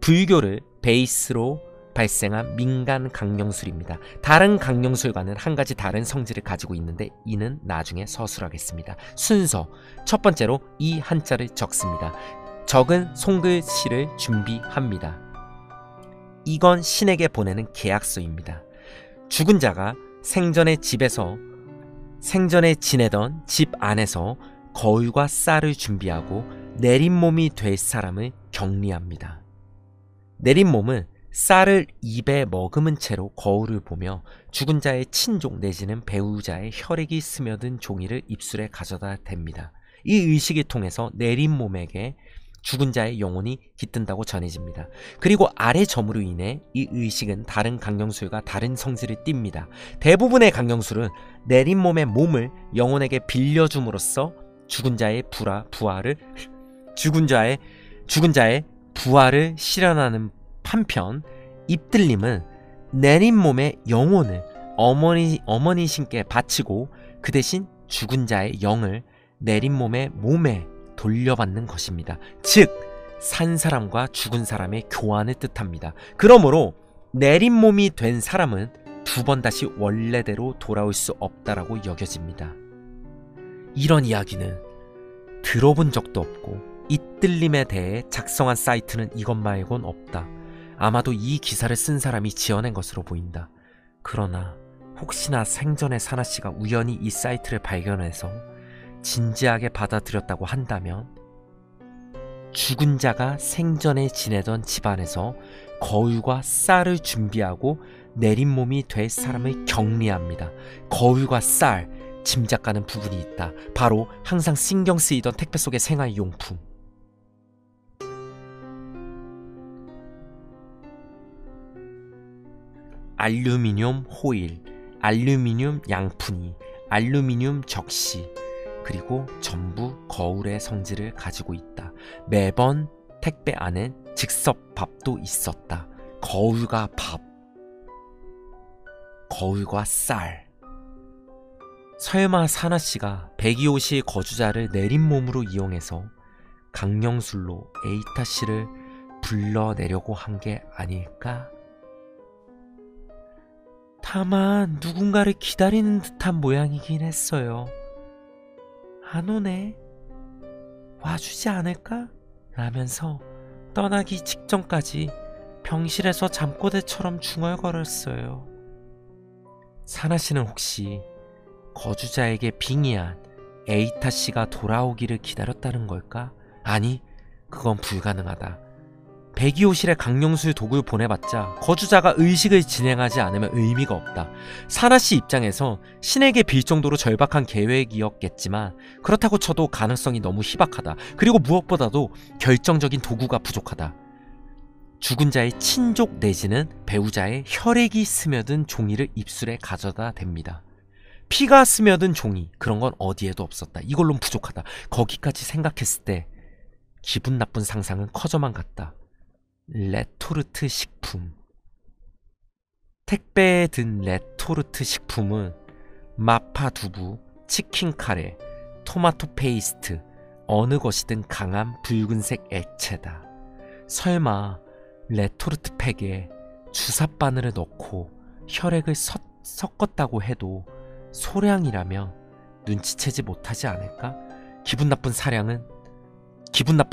불교를 베이스로 발생한 민간 강령술입니다. 다른 강령술과는 한 가지 다른 성질을 가지고 있는데 이는 나중에 서술하겠습니다. 순서, 첫 번째로 이 한자를 적습니다. 적은 손글씨를 준비합니다. 이건 신에게 보내는 계약서입니다. 죽은 자가 생전에 지내던 집 안에서 거울과 쌀을 준비하고 내림몸이 될 사람을 격리합니다. 내림몸은 쌀을 입에 머금은 채로 거울을 보며 죽은 자의 친족 내지는 배우자의 혈액이 스며든 종이를 입술에 가져다 댑니다. 이 의식을 통해서 내림몸에게 죽은 자의 영혼이 깃든다고 전해집니다. 그리고 아래 점으로 인해 이 의식은 다른 강령술과 다른 성질을 띱니다. 대부분의 강령술은 내림몸의 몸을 영혼에게 빌려줌으로써 죽은 자의 부활을 실현하는 한편, 입들림은 내림몸의 영혼을 어머니 신께 바치고 그 대신 죽은 자의 영을 내림몸의 몸에 돌려받는 것입니다. 즉, 산 사람과 죽은 사람의 교환을 뜻합니다. 그러므로 내림몸이 된 사람은 두 번 다시 원래대로 돌아올 수 없다라고 여겨집니다. 이런 이야기는 들어본 적도 없고 입들림에 대해 작성한 사이트는 이것 말곤 없다. 아마도 이 기사를 쓴 사람이 지어낸 것으로 보인다. 그러나 혹시나 생전에 사나씨가 우연히 이 사이트를 발견해서 진지하게 받아들였다고 한다면, 죽은 자가 생전에 지내던 집안에서 거울과 쌀을 준비하고 내림몸이 될 사람을 격리합니다. 거울과 쌀, 짐작 가는 부분이 있다. 바로 항상 신경 쓰이던 택배 속의 생활용품. 알루미늄 호일, 알루미늄 양푼이, 알루미늄 적시, 그리고 전부 거울의 성질을 가지고 있다. 매번 택배 안엔 즉석밥도 있었다. 거울과 밥, 거울과 쌀. 설마 사나씨가 백이호시 거주자를 내림몸으로 이용해서 강령술로 에이타씨를 불러내려고 한 게 아닐까? 다만 누군가를 기다리는 듯한 모양이긴 했어요. 안 오네? 와주지 않을까? 라면서 떠나기 직전까지 병실에서 잠꼬대처럼 중얼거렸어요. 사나씨는 혹시 거주자에게 빙의한 에이타씨가 돌아오기를 기다렸다는 걸까? 아니, 그건 불가능하다. 백이호실에 강령술 도구를 보내봤자 거주자가 의식을 진행하지 않으면 의미가 없다. 사나씨 입장에서 신에게 빌 정도로 절박한 계획이었겠지만 그렇다고 쳐도 가능성이 너무 희박하다. 그리고 무엇보다도 결정적인 도구가 부족하다. 죽은 자의 친족 내지는 배우자의 혈액이 스며든 종이를 입술에 가져다 댑니다. 피가 스며든 종이, 그런 건 어디에도 없었다. 이걸로는 부족하다. 거기까지 생각했을 때 기분 나쁜 상상은 커져만 갔다. 레토르트 식품. 택배에 든 레토르트 식품은 마파 두부, 치킨 카레, 토마토 페이스트, 어느 것이든 강한 붉은색 액체다. 설마 레토르트 팩에 주사 바늘을 넣고 혈액을 섞었다고 해도 소량이라면 눈치채지 못하지 않을까? 기분 나쁜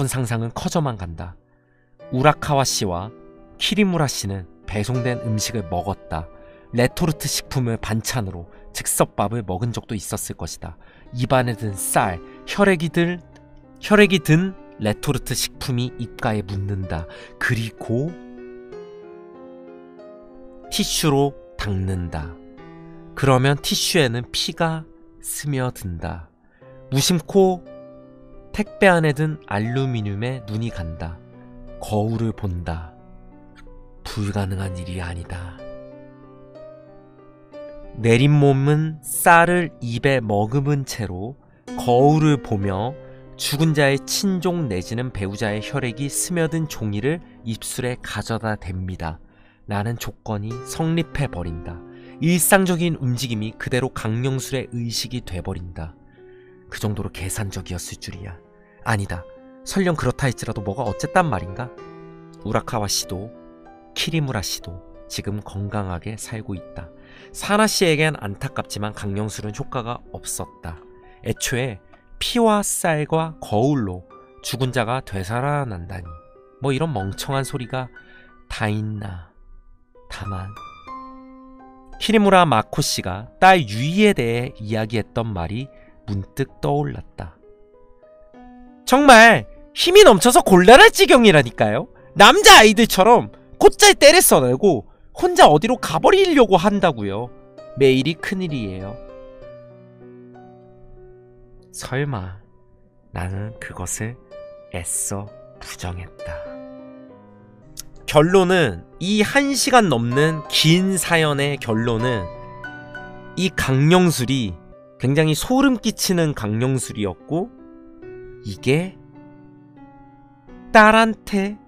상상은 커져만 간다. 우라카와 씨와 키리무라 씨는 배송된 음식을 먹었다. 레토르트 식품을 반찬으로 즉석밥을 먹은 적도 있었을 것이다. 입안에 든 쌀, 혈액이 든 레토르트 식품이 입가에 묻는다. 그리고 티슈로 닦는다. 그러면 티슈에는 피가 스며든다. 무심코 택배 안에 든 알루미늄에 눈이 간다. 거울을 본다. 불가능한 일이 아니다. 내린 몸은 쌀을 입에 머금은 채로 거울을 보며 죽은 자의 친족 내지는 배우자의 혈액이 스며든 종이를 입술에 가져다 댑니다. 라는 조건이 성립해버린다. 일상적인 움직임이 그대로 강령술의 의식이 돼버린다. 그 정도로 계산적이었을 줄이야. 아니다. 설령 그렇다 할지라도 뭐가 어쨌단 말인가? 우라카와 씨도 키리무라 씨도 지금 건강하게 살고 있다. 사나 씨에겐 안타깝지만 강령술은 효과가 없었다. 애초에 피와 쌀과 거울로 죽은 자가 되살아난다니. 뭐 이런 멍청한 소리가 다 있나. 다만 키리무라 마코 씨가 딸 유이에 대해 이야기했던 말이 문득 떠올랐다. 정말 힘이 넘쳐서 곤란할 지경이라니까요. 남자아이들처럼 곧잘 때를 써내고 혼자 어디로 가버리려고 한다고요. 매일이 큰일이에요. 설마 나는 그것을 애써 부정했다. 결론은 이 1시간 넘는 긴 사연의 결론은 이 강령술이 굉장히 소름 끼치는 강령술이었고 이게 딸한테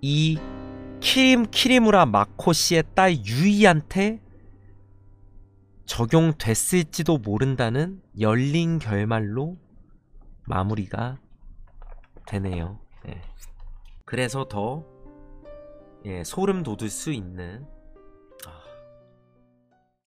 이 키리무라 마코 씨의 딸 유이한테 적용됐을지도 모른다는 열린 결말로 마무리가 되네요. 그래서 더 소름 돋을 수 있는